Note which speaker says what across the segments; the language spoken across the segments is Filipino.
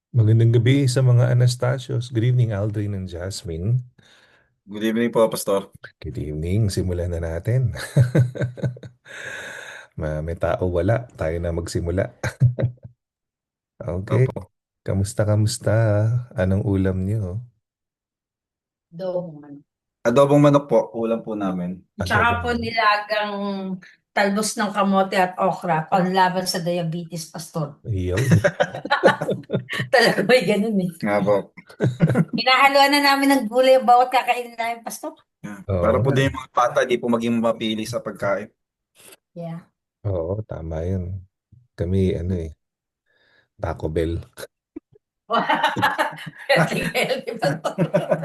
Speaker 1: Magandang gabi sa mga Anastasios. Good evening, Aldrin and Jasmine.
Speaker 2: Good evening po, Pastor.
Speaker 1: Good evening. Simulan na natin. May tao wala. Tayo na magsimula. Okay.
Speaker 2: Opo.
Speaker 1: Kamusta, kamusta? Anong ulam niyo?
Speaker 3: Doon.
Speaker 2: Adobong manok po, ulam po namin.
Speaker 3: Tsaka
Speaker 1: Adobo.
Speaker 3: po nilagang talbos ng kamote at okra panlaban sa diabetes, Pastor.
Speaker 1: Yun.
Speaker 3: Talaga may ganun eh.
Speaker 2: Nga po.
Speaker 3: Hinahaluan na namin ng gulay ang bawat kakainin namin, Pastor.
Speaker 2: Yeah.
Speaker 1: Oo
Speaker 2: Para po
Speaker 1: nga.
Speaker 2: din yung mga bata, di po maging mapili sa pagkain.
Speaker 3: Yeah.
Speaker 1: Oo, tama yun. Kami, ano eh, Taco Bell.
Speaker 3: Healthy, healthy, Pastor.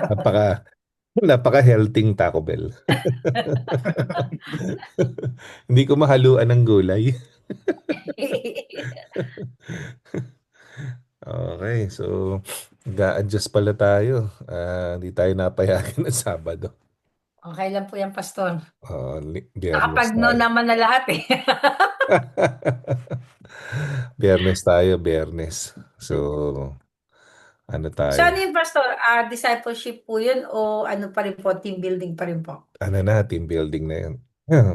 Speaker 1: Napaka, napaka-healthy Taco Bell. Hindi ko mahaluan ng gulay. Okay, so ga-adjust pala tayo. Hindi tayo napayagan ng Sabado.
Speaker 3: Okay lang po yan, Pastor.
Speaker 1: Biyernes
Speaker 3: Nakapag no
Speaker 1: tayo.
Speaker 3: naman na lahat eh.
Speaker 1: Biyernes tayo, Biyernes. So, ano
Speaker 3: So ano
Speaker 1: tayo?
Speaker 3: yung Pastor? Discipleship po yun o ano pa rin po? Team building pa rin po?
Speaker 1: Ano na, team building na yun.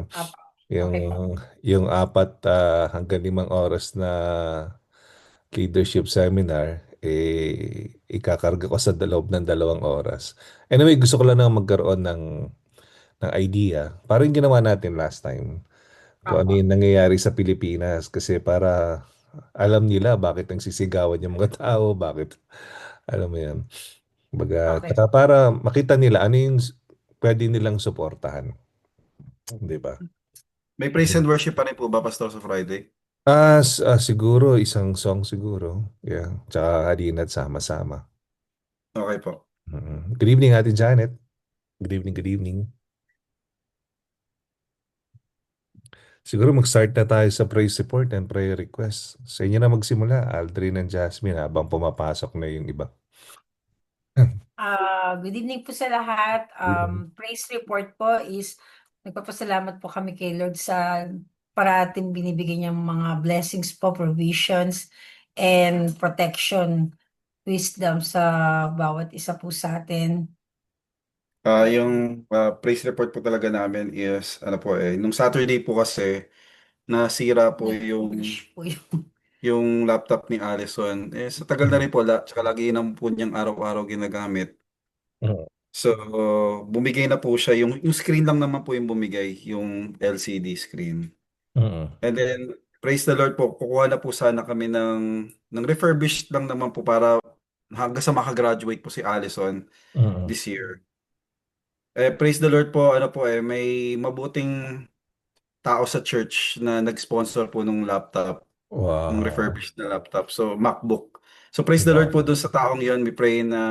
Speaker 3: Apo.
Speaker 1: Yung,
Speaker 3: Okay po.
Speaker 1: yung apat hanggang 5 oras na leadership seminar, ikakarga ko sa loob ng 2 oras. Anyway, gusto ko lang na magkaroon ng idea. Parang yung ginawa natin last time. Kung ano
Speaker 3: Apo.
Speaker 1: yung nangyayari sa Pilipinas. Kasi para alam nila bakit nagsisigawan yung mga tao, bakit, alam mo yan. Baga,
Speaker 3: Okay.
Speaker 1: tsaka para makita nila ano yung pwede nilang suportahan. Di ba?
Speaker 2: May praise and worship pa rin po ba, Pastor, sa Friday?
Speaker 1: Siguro, isang song siguro. Yeah. Tsaka halina't sama-sama.
Speaker 2: Okay po.
Speaker 1: Good evening, Ate Janet. Good evening, good evening. Siguro mag-start na tayo sa praise report and prayer request. Sa inyo na magsimula, Aldrin and Jasmine, habang pumapasok na yung iba.
Speaker 3: Good evening po sa lahat.
Speaker 1: Evening.
Speaker 3: Praise report po is nagpapasalamat po kami kay Lord sa parating binibigay niyang mga blessings po, provisions, and protection, wisdom sa bawat isa po sa atin.
Speaker 2: Yung praise report po talaga namin is, ano po nung Saturday po kasi, nasira po
Speaker 3: Nag-push po yung
Speaker 2: yung laptop ni Allison. Sa tagal na rin po, tsaka lagi naman po niyang araw-araw ginagamit.
Speaker 1: Mm,
Speaker 2: So, bumigay na po siya. Yung screen lang naman po yung bumigay, yung LCD screen.
Speaker 1: mm,
Speaker 2: And then, praise the Lord po, kukuha na po sana kami ng refurbished lang naman po para hanggang sa makagraduate po si Allison
Speaker 1: mm.
Speaker 2: this year. Praise the Lord po, ano po may mabuting tao sa church na nag-sponsor po ng laptop, ng
Speaker 1: Wow.
Speaker 2: refurbished na laptop. So, MacBook. So, praise the Lord po
Speaker 1: Wow.
Speaker 2: doon sa taong yon. We pray na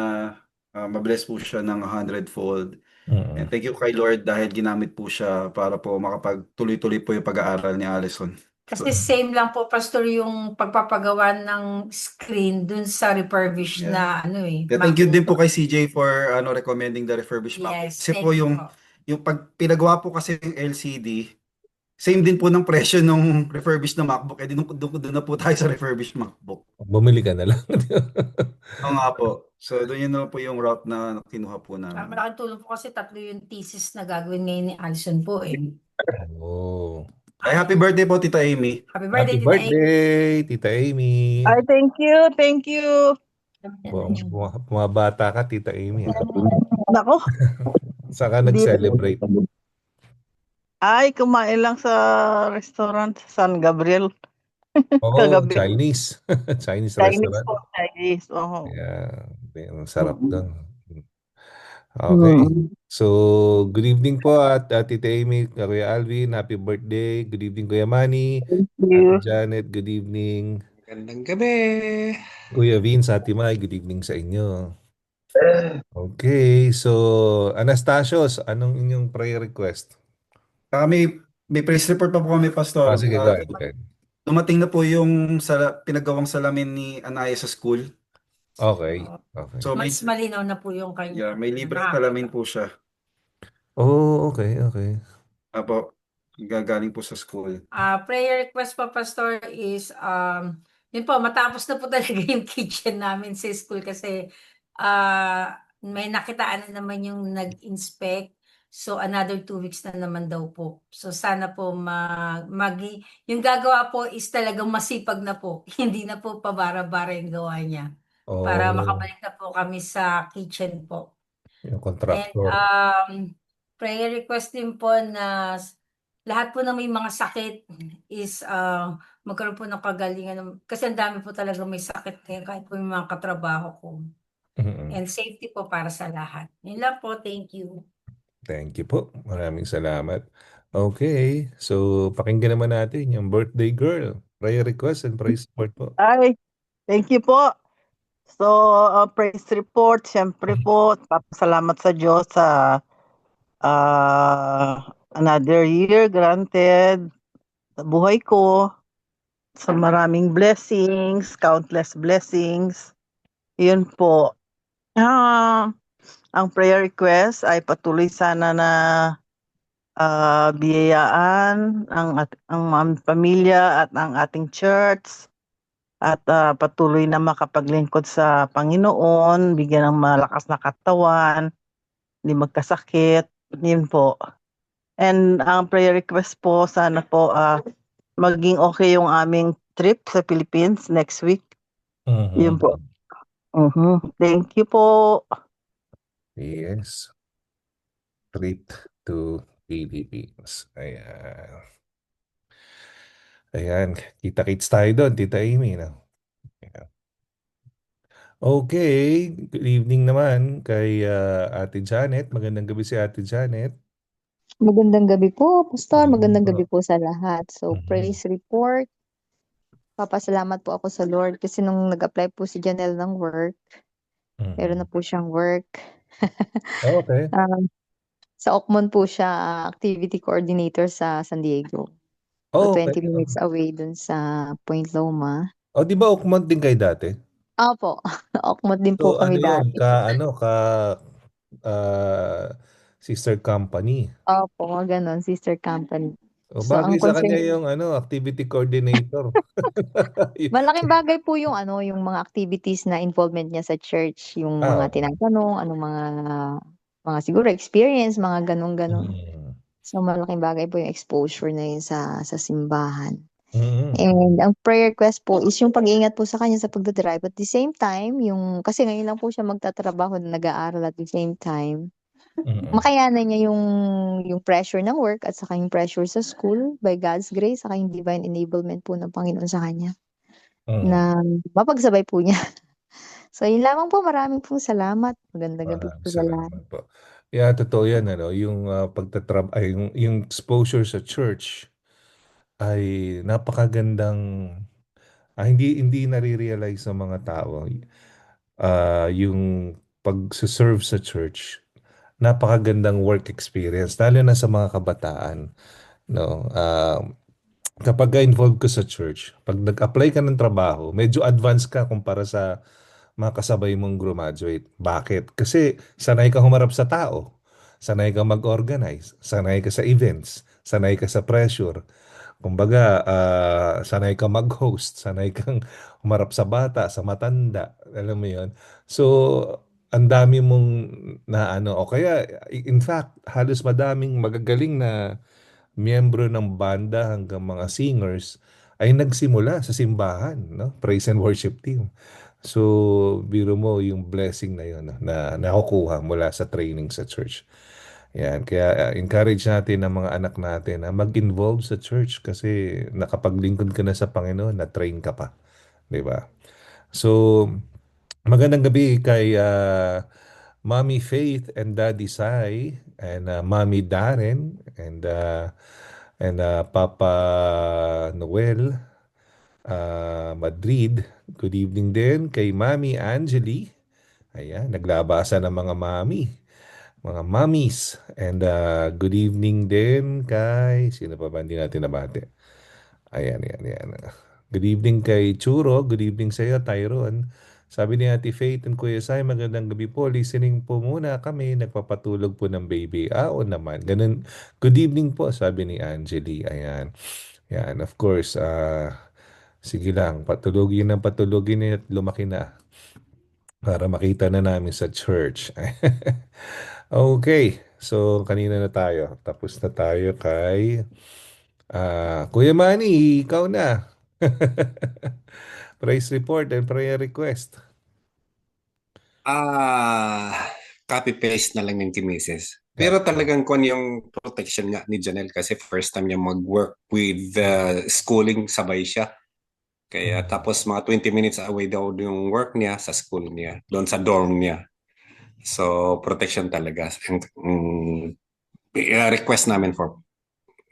Speaker 2: mabless po siya ng 100-fold. And
Speaker 1: Mm.
Speaker 2: thank you kay Lord dahil ginamit po siya para po makapagtuloy-tuloy po yung pag-aaral ni Allison. So,
Speaker 3: kasi same lang po, Pastor, yung pagpapagawa ng screen dun sa refurbished
Speaker 2: yeah.
Speaker 3: na ano eh,
Speaker 2: Yeah, thank you din
Speaker 3: MacBook.
Speaker 2: po kay CJ for recommending the refurbished MacBook.
Speaker 3: Yes,
Speaker 2: Kasi po
Speaker 3: thank you
Speaker 2: yung
Speaker 3: po.
Speaker 2: yung pag pinagawa po kasi yung LCD, same din po ng presyo nung refurbished na MacBook. Doon na po tayo sa refurbished MacBook.
Speaker 1: Bumili ka na lang.
Speaker 2: Oo nga po. So, doon yun na po yung route na kinuha po namin.
Speaker 3: Malaking tulong po kasi tatlo yung thesis na gagawin ngayon ni Alison po eh.
Speaker 1: Oh.
Speaker 2: Ay, happy birthday po, Tita Amy.
Speaker 3: Happy
Speaker 1: Happy
Speaker 3: birthday, Tita A.
Speaker 1: birthday, Tita Amy.
Speaker 4: Ay, thank you, thank you.
Speaker 1: Mga bata ka, Tita Amy.
Speaker 4: Nako,
Speaker 1: Saan ka
Speaker 4: hindi.
Speaker 1: nag-celebrate?
Speaker 4: Ay, kumain lang sa restaurant sa San Gabriel
Speaker 1: Oh,
Speaker 4: kagabi.
Speaker 1: Chinese. Chinese
Speaker 4: Chinese
Speaker 1: restaurant.
Speaker 4: po, Chinese. Oh.
Speaker 1: Yeah, ang sarap doon. Okay.
Speaker 4: Mm.
Speaker 1: So, good evening po at Tita Amy, Kuya Alvin, happy birthday. Good evening, Kuya Manny.
Speaker 4: Thank
Speaker 1: Ate
Speaker 4: you.
Speaker 1: Janet, good evening.
Speaker 5: Magandang gabi.
Speaker 1: Kuya Vince, Ate Mai, good evening sa inyo. Okay, so Anastasios, anong inyong prayer request?
Speaker 2: May praise report pa po kami, Pastor.
Speaker 1: Sige, go ahead. Go ahead.
Speaker 2: Dumating na po yung pinagawang salamin ni Anaya sa school.
Speaker 1: Okay, okay.
Speaker 2: So,
Speaker 3: Mas malinaw na po yung
Speaker 2: yeah,
Speaker 3: kanya.
Speaker 2: may libreng
Speaker 3: Nakakita.
Speaker 2: salamin po siya.
Speaker 1: Oh, okay, okay.
Speaker 2: Apo, gagaling po sa school.
Speaker 3: Prayer request po, Pastor, is Yun po, matapos na po talaga yung kitchen namin sa school kasi may nakitaan na naman yung nag-inspect. So another 2 weeks na naman daw po. So sana po yung gagawa po is talagang masipag na po. Hindi na po pabara-bara yung gawa niya. Para
Speaker 1: Oh,
Speaker 3: makabalik na po kami sa kitchen po.
Speaker 1: yung
Speaker 3: And
Speaker 1: contractor.
Speaker 3: prayer request din po na lahat po ng may mga sakit is magkaroon po ng kagalingan. Kasi ang dami po talaga may sakit ngayon kahit po yung mga katrabaho ko.
Speaker 1: Mm-mm.
Speaker 3: And safety po para sa lahat. Yun lang po. Thank you.
Speaker 1: Thank you po. Maraming salamat. Okay, so pakinggan naman natin yung birthday girl. Prayer request and praise support po.
Speaker 4: Ay, thank you po. So, praise report, syempre po, papasalamat sa Diyos sa another year granted sa buhay ko, sa maraming blessings, countless blessings. Yun po. Ah, ang prayer request ay patuloy sana na biyayaan ang aming pamilya at ang ating church at patuloy na makapaglingkod sa Panginoon, bigyan ng malakas na katawan, hindi magkasakit, yun po. And ang prayer request po, sana po maging okay yung aming trip sa Philippines next week. Yun po.
Speaker 1: Mhm.
Speaker 4: Thank you po.
Speaker 1: Yes, trip to Philippines. Ayan. Ayan, kita-kits tayo doon, Tita Amy. No? Ayan. Okay, good evening naman kay Ate Janet. Magandang gabi si Ate Janet.
Speaker 5: Magandang gabi po, Pastor.
Speaker 1: Good evening
Speaker 5: Magandang gabi
Speaker 1: po.
Speaker 5: po sa lahat. So,
Speaker 1: Mhm.
Speaker 5: praise report. Papasalamat po ako sa Lord kasi nung nag-apply po si Janelle ng work, meron na
Speaker 1: Mhm.
Speaker 5: po siyang work.
Speaker 1: Okay.
Speaker 5: Um, sa Okmon po siya, activity coordinator sa San Diego. So,
Speaker 1: Okay.
Speaker 5: 20 minutes away dun sa Point Loma.
Speaker 1: O, di ba Oakmont din kayo dati?
Speaker 5: Opo, Okmon din po
Speaker 1: So, ano
Speaker 5: kami
Speaker 1: yun?
Speaker 5: dati.
Speaker 1: Ah, sister company.
Speaker 5: Opo, ganun, sister company.
Speaker 1: O,
Speaker 5: So,
Speaker 1: bagay
Speaker 5: ang
Speaker 1: sa
Speaker 5: concern
Speaker 1: kanya yung activity coordinator.
Speaker 5: malaking bagay po yung yung mga activities na involvement niya sa church, yung mga
Speaker 1: Oo.
Speaker 5: tinatanong, anong mga siguro experience, mga ganun-ganon.
Speaker 1: Mm.
Speaker 5: So malaking bagay po yung exposure na yun sa simbahan.
Speaker 1: Mm.
Speaker 5: And ang prayer request po is yung pag-iingat po sa kanya sa pagdadrive. At the same time, yung, kasi ngayon lang po siya magtatrabaho na nag-aaral at the same time,
Speaker 1: Mm.
Speaker 5: makayanan niya yung pressure ng work at saka yung pressure sa school by God's grace, saka yung divine enablement po ng Panginoon sa kanya
Speaker 1: Mm.
Speaker 5: na mapagsabay po niya. So, yun lamang po. Maraming pong salamat. Magandang gabi po sa lahat.
Speaker 1: Salamat po. Yeah, totoo yan, yung yung exposure sa church ay napakagandang hindi nare-realize ng mga tao. Yung pag-serve sa church, napakagandang work experience, lalo na sa mga kabataan. No? Kapag involved ka sa church, pag nag-apply ka ng trabaho, medyo advanced ka kumpara sa mga kasabay mong graduate. Bakit? Kasi sanay ka humarap sa tao, sanay ka mag-organize, sanay ka sa events, sanay ka sa pressure. Kumbaga, sanay ka mag-host, sanay kang humarap sa bata, sa matanda, alam mo 'yon. So, ang dami mong na o kaya in fact, halos madaming magagaling na miyembro ng banda hanggang mga singers ay nagsimula sa simbahan, no? Praise and worship team. So, biro mo yung blessing na yun, no, na nakukuha mula sa training sa church. Yan, kaya encourage natin ang mga anak natin na mag-involve sa church kasi nakapaglingkod ka na sa Panginoon, na-train ka pa, 'di ba? So, magandang gabi kay Mommy Faith and Daddy Sai and Mommy Darren and Papa Noel Madrid. Good evening din kay Mami Angeli. Ayan, naglabasa ng mga mami, mga mommies. And good evening din kay, sino pa ba hindi natin nabati? Ayan, ayan, ayan. Good evening kay Churo. Good evening sa iyo, Tyrone. Sabi ni Ate Faith and Kuya Sai, magandang gabi po. Listening po muna kami. Nagpapatulog po ng baby. Oo naman. Ganun. Good evening po, sabi ni Angeli. Ayan. Yan, of course, Sige lang, patulugin at lumaki na para makita na namin sa church. Okay, so kanina na tayo. Tapos na tayo kay Kuya Manny, ikaw na. Praise report and prayer request.
Speaker 6: Ah, copy-paste na lang yung kay Mrs. Pero talagang kung yung protection nga ni Janelle kasi first time niya mag-work with schooling, sabay siya. Kaya tapos mga 20 minutes away daw yung work niya sa school niya, doon sa dorm niya. So, protection talaga. Request namin for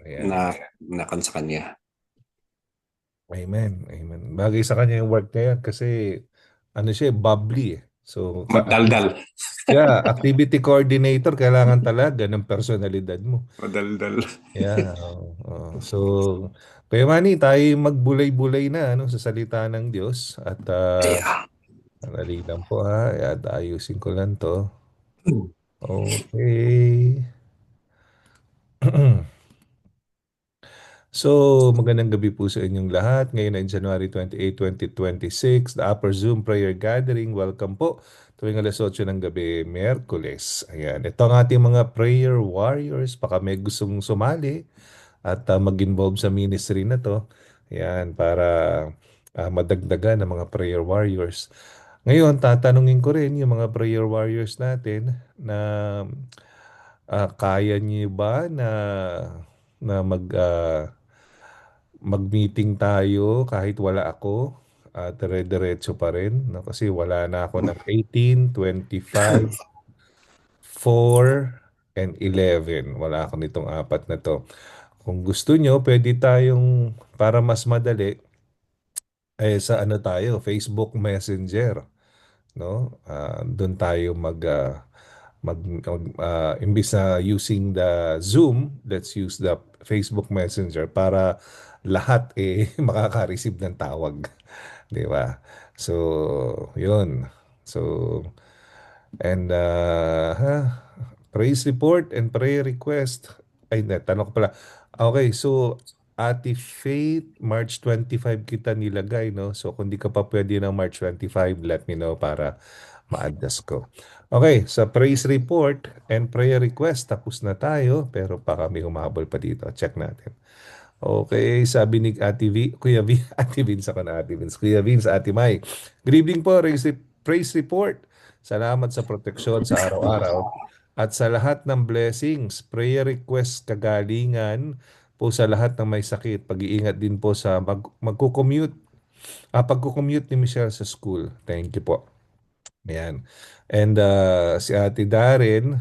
Speaker 1: Ayan.
Speaker 6: na sa kanya.
Speaker 1: Amen. Amen. Bagay sa kanya yung work niya yan kasi ano siya, bubbly eh. So,
Speaker 6: Madaldal.
Speaker 1: yeah, activity coordinator kailangan talaga ng personalidad mo.
Speaker 6: Madaldal.
Speaker 1: Yeah. So, Kuya Manny, tayo magbulay-bulay na ano, sa salita ng Diyos. At
Speaker 6: Yeah.
Speaker 1: dali lang po ha. Ayusin ko lang to. Okay. So, magandang gabi po sa inyong lahat. Ngayon ay January 28, 2026, the Upper Zoom Prayer Gathering. Welcome po tuwing alas 8 ng gabi, Miyerkules. Ayan, ito ang ating mga prayer warriors. Baka may gustong sumali at mag-involve sa ministry na to. Ayan, para madagdagan ng mga prayer warriors. Ngayon, tatanungin ko rin yung mga prayer warriors natin na kaya niyo ba na mag-meeting tayo kahit wala ako at dire-diretso pa rin, no? Kasi wala na ako ng 18, 25, 4, and 11. Wala ako nitong apat na to. Kung gusto nyo, pwede tayong, para mas madali, sa ano tayo, Facebook Messenger, no? Doon tayo imbis na using the Zoom, let's use the Facebook Messenger para lahat makaka-receive ng tawag, 'di ba? So, 'yun. So, and praise report and prayer request. Ay, tanong ko pala. Okay, so Ate Faith, March 25 kita nilagay, no? So kung di ka pa pwede ng March 25, let me know para ma-adjust ko. Okay, sa praise report and prayer request, tapos na tayo, pero pa kami humabol pa dito. Check natin. Okay, sabi ni Ate V, Kuya V, Ate Vince ako na Ate Vince. Kuya Vince, Ate Mai. Good evening po, praise report. Salamat sa proteksyon sa araw-araw at sa lahat ng blessings. Prayer request kagalingan po sa lahat ng may sakit. Pag-iingat din po sa magko-commute. Pagko-commute ni Michelle sa school. Thank you po. Ayan. And si Ate Darren,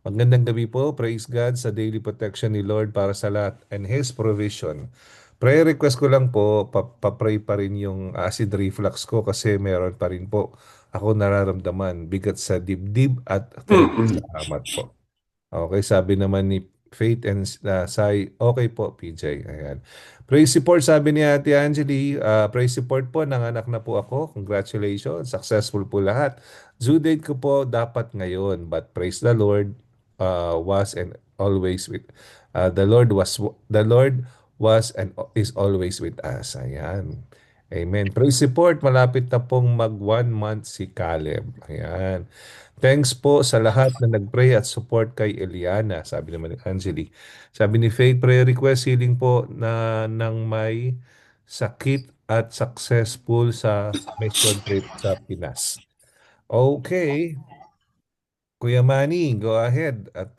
Speaker 1: magandang gabi po. Praise God sa daily protection ni Lord para sa lahat and His provision. Prayer request ko lang po, papray pa rin yung acid reflux ko kasi meron pa rin po ako nararamdaman. Bigat sa dibdib at salamat po. Okay, sabi naman ni Faith and Sai, okay po, PJ. Ayan. Praise support, sabi ni Ate Angeli, praise support po, nanganak na po ako. Congratulations, successful po lahat. Due date ko po dapat ngayon, but praise the Lord was and always with the Lord was and is always with us. Ayan. Amen. Praise support, malapit na pong mag 1 month si Caleb. Ayan. Thanks po sa lahat na nag-pray at support kay Eliana, sabi naman ni Angeli. Sabi ni Faith, prayer request healing po na nang may sakit at successful sa mission trip sa Pinas. Okay. Kuya Manny, go ahead at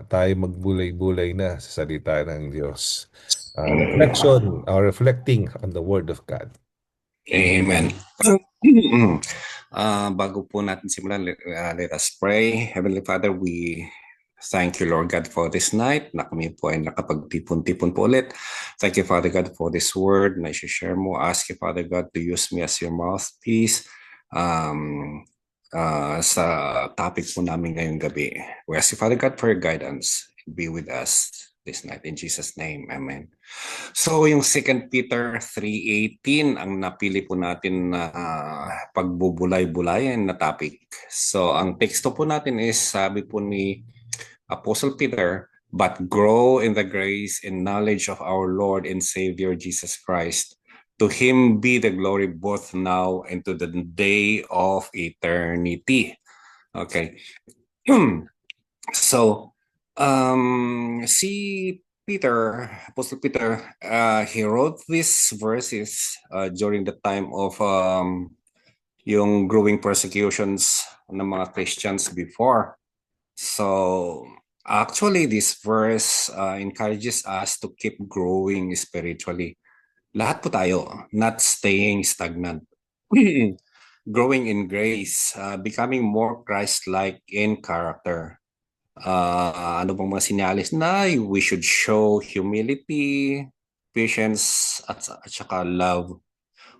Speaker 1: tayo magbulay-bulay na sa salita ng Diyos. Reflection or reflecting on the Word of God.
Speaker 6: Amen. Bago po natin simulan, let us pray. Heavenly Father, we thank you, Lord God, for this night na kami po ay nakapagtipon-tipon po ulit. Thank you, Father God, for this word na i-share mo. Ask you, Father God, to use me as your mouthpiece sa topic po namin ngayong gabi. We ask you, Father God, for your guidance. Be with us this night. In Jesus' name, Amen. So yung 2 Peter 3:18 ang napili po natin na pagbubulay-bulayan na topic. So ang teksto po natin is sabi po ni Apostle Peter, but grow in the grace and knowledge of our Lord and Savior Jesus Christ. To him be the glory both now and to the day of eternity. Okay. So, si Peter, Apostle Peter, he wrote these verses during the time of yung growing persecutions ng mga Christians before. So, actually, this verse encourages us to keep growing spiritually. Lahat po tayo, not staying stagnant. Growing in grace, becoming more Christ-like in character. Ano bang mga sinyalis na we should show humility, patience, at saka love.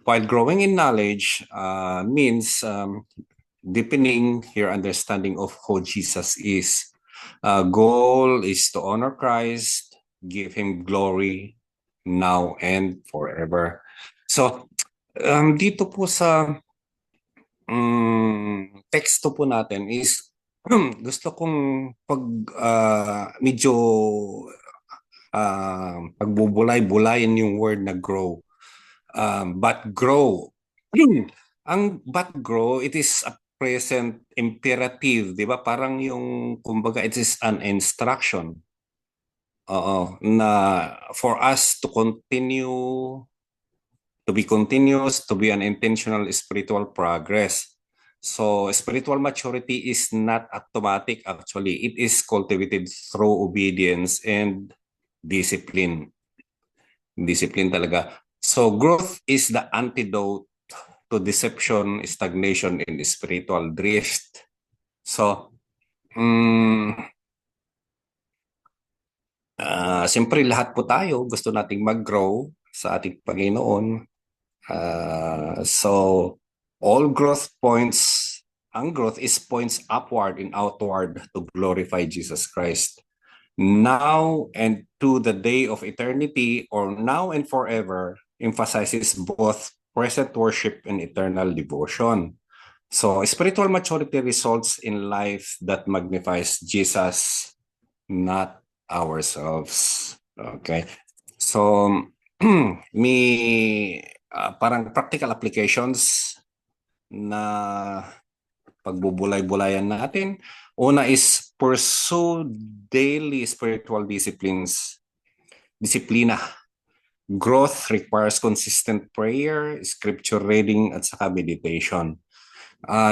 Speaker 6: While growing in knowledge means deepening your understanding of who Jesus is. Goal is to honor Christ, give him glory now and forever. So, dito po sa teksto po natin is gusto kong medyo pagbubulay-bulayin yung word na grow. But grow. But grow, it is a present imperative, di ba? Parang yung, kumbaga, it is an instruction. Na for us to continue, to be continuous, to be an intentional spiritual progress. So, spiritual maturity is not automatic actually. It is cultivated through obedience and discipline. Discipline talaga. So, growth is the antidote to deception, stagnation, and spiritual drift. So, siyempre lahat po tayo gusto nating mag-grow sa ating Panginoon. So, all growth points, ang growth is points upward and outward to glorify Jesus Christ. Now and to the day of eternity, or now and forever, emphasizes both present worship and eternal devotion. So, spiritual maturity results in life that magnifies Jesus, not ourselves. Okay. So, may parang practical applications na pagbubulay-bulayan natin. Una is pursue daily spiritual disciplines. Disiplina. Growth requires consistent prayer, scripture reading, at saka meditation.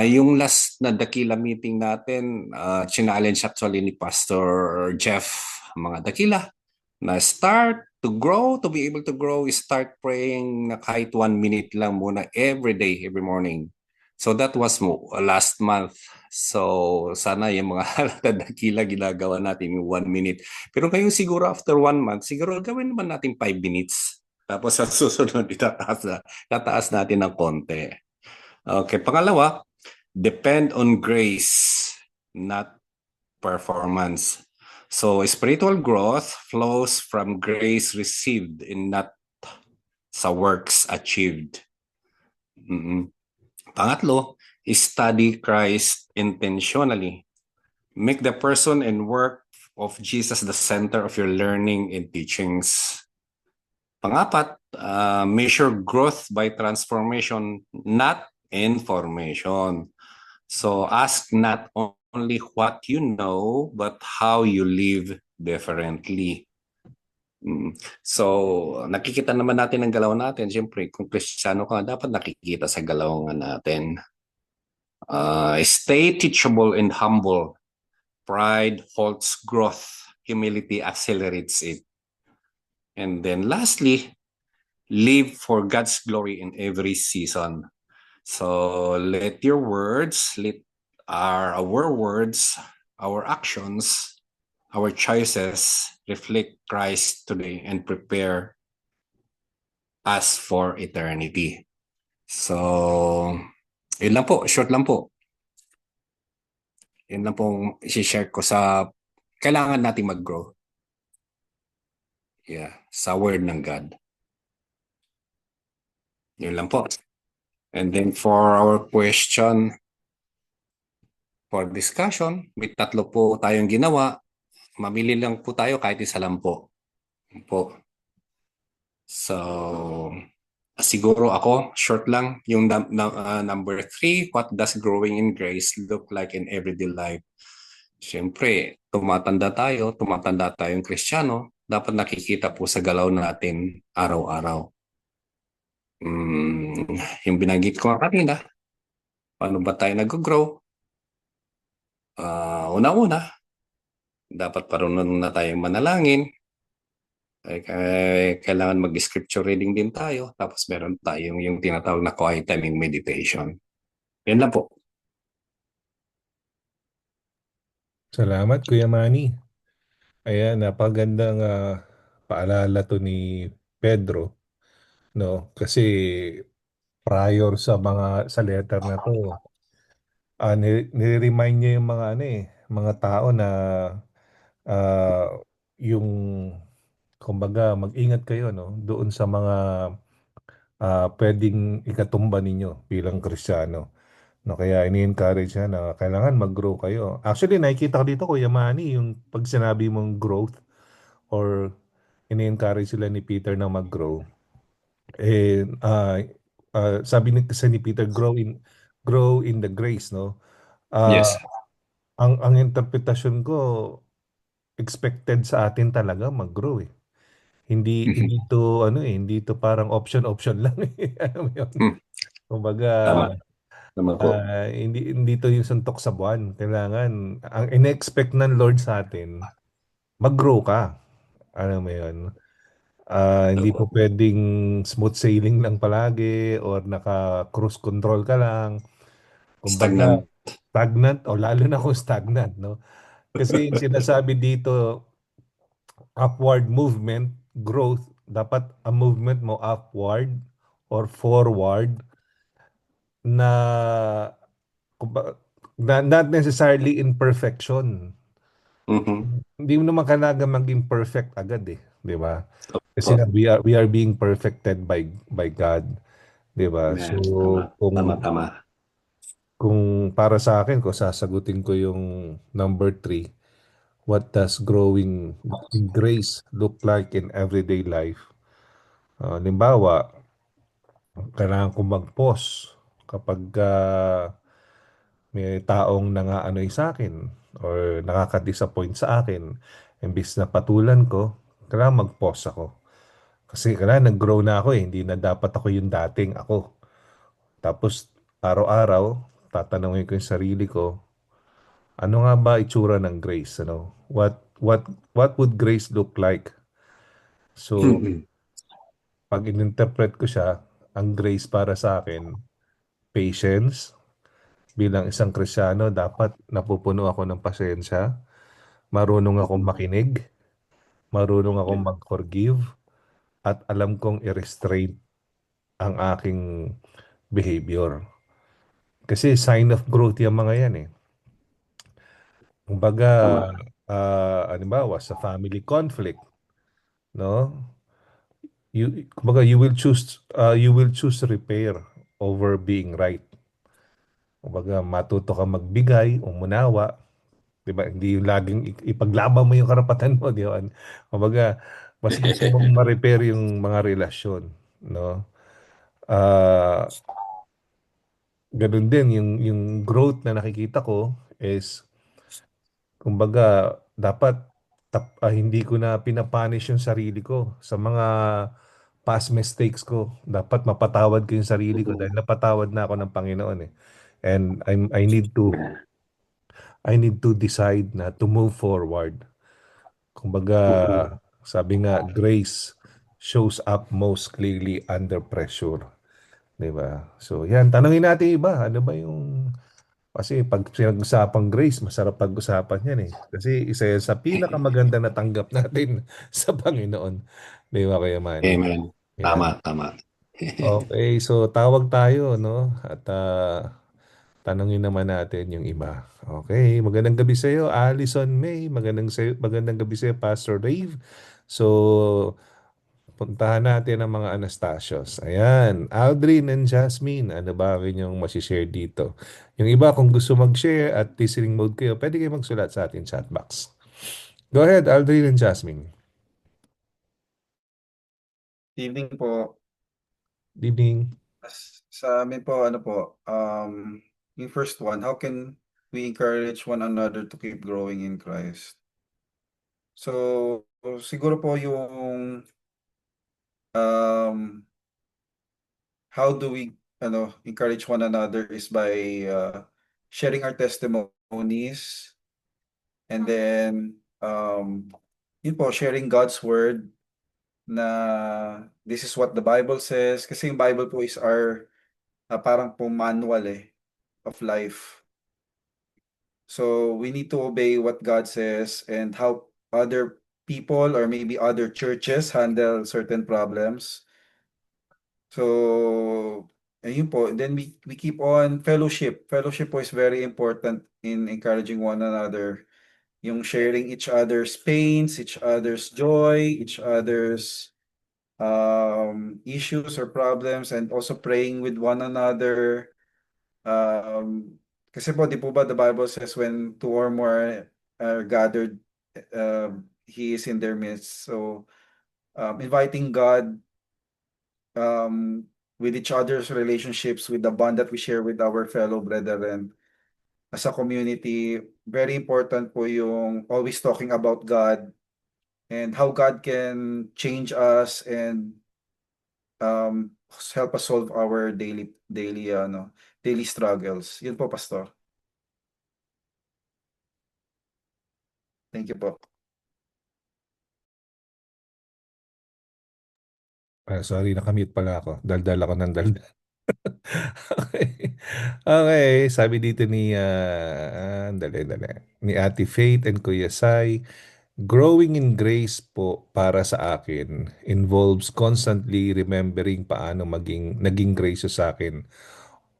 Speaker 6: Yung last na dakila meeting natin, challenge actually ni Pastor Jeff, mga dakila, na start to grow, to be able to grow, start praying na kahit 1 minute lang muna every day, every morning. So that was last month. So sana yung mga dakila ginagawa natin yung 1 minute. Pero ngayon siguro after 1 month, siguro gawin naman natin 5 minutes. Tapos sa susunod, tataas natin ng konti. Okay, pangalawa, depend on grace, not performance. So, spiritual growth flows from grace received and not sa works achieved. Pangatlo, study Christ intentionally. Make the person and work of Jesus the center of your learning and teachings. Pangapat, measure growth by transformation, not information. So, ask not only what you know, but how you live differently. So, nakikita naman natin ang galaw natin. Siyempre, kung Kristiyano ka, dapat nakikita sa galaw natin. Stay teachable and humble. Pride halts growth. Humility accelerates it. And then lastly, live for God's glory in every season. So let your words, our words, our actions, our choices reflect Christ today and prepare us for eternity. So, yun lang po, short lang po. Yun lang pong i-share ko sa kailangan nating mag-grow. Yeah, sa word ng God. Yun lang po. And then for our question for discussion, may 3 po tayong ginawa. mamili lang po tayo kahit isa lang po. So, siguro ako, short lang, yung number 3, what does growing in grace look like in everyday life? Siyempre, tumatanda tayong Kristiyano, dapat nakikita po sa galaw natin araw-araw. Yung binanggit ko nga kanina, paano ba tayo nag-grow? Una-una, dapat parunong na tayong manalangin. Kailangan mag-scripture reading din tayo. Tapos meron tayong yung tinatawag na quiet time in meditation. Yan lang po.
Speaker 1: Salamat, Kuya Manny. Ayan, napagandang paalala to ni Pedro, no? Kasi prior sa letter na to, nire-remind niya yung mga mga tao na ah, yung kumbaga mag-ingat kayo, no, doon sa mga pwedeng ikatumba ninyo bilang Kristiyano. No, kaya ini-encourage siya na kailangan mag-grow kayo. Actually, nakikita ko dito, Kuya Manny, yung pag sinabi mong growth or ini-encourage sila ni Peter na mag-grow. Sabi kasi ni Peter, grow in the grace, no? Ah,
Speaker 6: Yes.
Speaker 1: ang interpretasyon ko, expected sa atin talaga mag-grow eh. Hindi to hindi to parang option lang eh. Alam mo yun? Kumbaga,
Speaker 6: Tama. Tama po.
Speaker 1: hindi to yung suntok sa buwan. Kailangan, ang in-expect ng Lord sa atin, mag-grow ka. Alam mo yun? Hindi po pwedeng smooth sailing lang palagi or naka-cruise control ka lang. Kumbaga,
Speaker 6: Stagnant.
Speaker 1: stagnant o lalo na kung stagnant, no? Kasi yung sinasabi dito, upward movement, growth, dapat ang movement mo upward or forward na, not necessarily in perfection.
Speaker 6: Mhm.
Speaker 1: Hindi mo naman kailangan maging perfect agad eh, 'di ba? Kasi
Speaker 6: Opo.
Speaker 1: we are being perfected by God, 'di ba? So
Speaker 6: Amen. Tama.
Speaker 1: kung
Speaker 6: Tama.
Speaker 1: kung para sa akin, kung sasagutin ko yung number 3, what does growing in grace look like in everyday life? Halimbawa, kailangan kong mag-pause kapag may taong nangaanoy sa akin or nakaka-disappoint sa akin. Imbis na patulan ko, kailangan mag-pause ako. Kasi kailangan nag-grow na ako eh. Hindi na dapat ako yung dating ako. Tapos araw-araw, tatanungin ko yung sarili ko, ano nga ba itsura ng grace? What would grace look like? So, pag in-interpret ko siya, ang grace para sa akin, patience. Bilang isang Kristiyano, dapat napupuno ako ng pasensya. Marunong akong makinig. Marunong akong mag-forgive. At alam kong i-restrain ang aking behavior. Kasi sign of growth yung mga yan eh. Kumbaga,
Speaker 6: Tama.
Speaker 1: halimbawa, sa family conflict, no? Kumbaga, you will choose repair over being right. Kumbaga, matuto ka magbigay, umunawa, 'di ba? Hindi yung laging ipaglaban mo yung karapatan mo, di ba? Kumbaga, mas gusto mong ma-repair yung mga relasyon, no? Ah, Ganun din yung growth na nakikita ko is kumbaga dapat hindi ko na pinapunish yung sarili ko sa mga past mistakes ko. Dapat mapatawad ko yung sarili ko dahil napatawad na ako ng Panginoon eh. And I need to decide na to move forward. Kumbaga, sabi nga, grace shows up most clearly under pressure. 'Di ba? So, yan. Tanungin natin iba. Ano ba yung... Kasi pag pinag-usapang grace, masarap pag-usapan yan eh. Kasi isa yan sa pinakamaganda na tanggap natin sa Panginoon. 'Di ba, Kuya Manny?
Speaker 6: Amen.
Speaker 1: Yan.
Speaker 6: Tama.
Speaker 1: Okay, so tawag tayo, no? At tanungin naman natin yung iba. Okay, magandang gabi sa iyo, Allison May. Magandang gabi sa iyo, Pastor Rave. So, puntahan natin ang mga Anastasios. Ayan, Aldrin and Jasmine, ano ba ang inyong masishare dito? Yung iba, kung gusto mag-share at listening mode kayo, pwede kayo magsulat sa ating chat box. Go ahead, Aldrin and Jasmine.
Speaker 2: Evening po.
Speaker 1: Evening.
Speaker 2: Sa amin po, ano po, yung first one, how can we encourage one another to keep growing in Christ? So, siguro po yung um, how do we encourage one another is by sharing our testimonies, and then yun po, sharing God's word na this is what the Bible says. Kasi yung Bible po is our parang po manual of life. So we need to obey what God says and how other people or maybe other churches handle certain problems. So, ayun po. Then we keep on fellowship. Fellowship po is very important in encouraging one another. Yung sharing each other's pains, each other's joy, each other's issues or problems, and also praying with one another. Kasi po, di po ba the Bible says when two or more are gathered, He is in their midst. So, inviting God with each other's relationships, with the bond that we share with our fellow brethren as a community, very important po yung always talking about God and how God can change us and um, help us solve our daily struggles. Yun po, Pastor. Thank you po.
Speaker 1: Sorry, nakamute pala ako. Daldal ako ng daldal. Okay. Okay, sabi dito ni dali. Ni Ate Faith and Kuya Sai, growing in grace po para sa akin involves constantly remembering paano naging gracious sa akin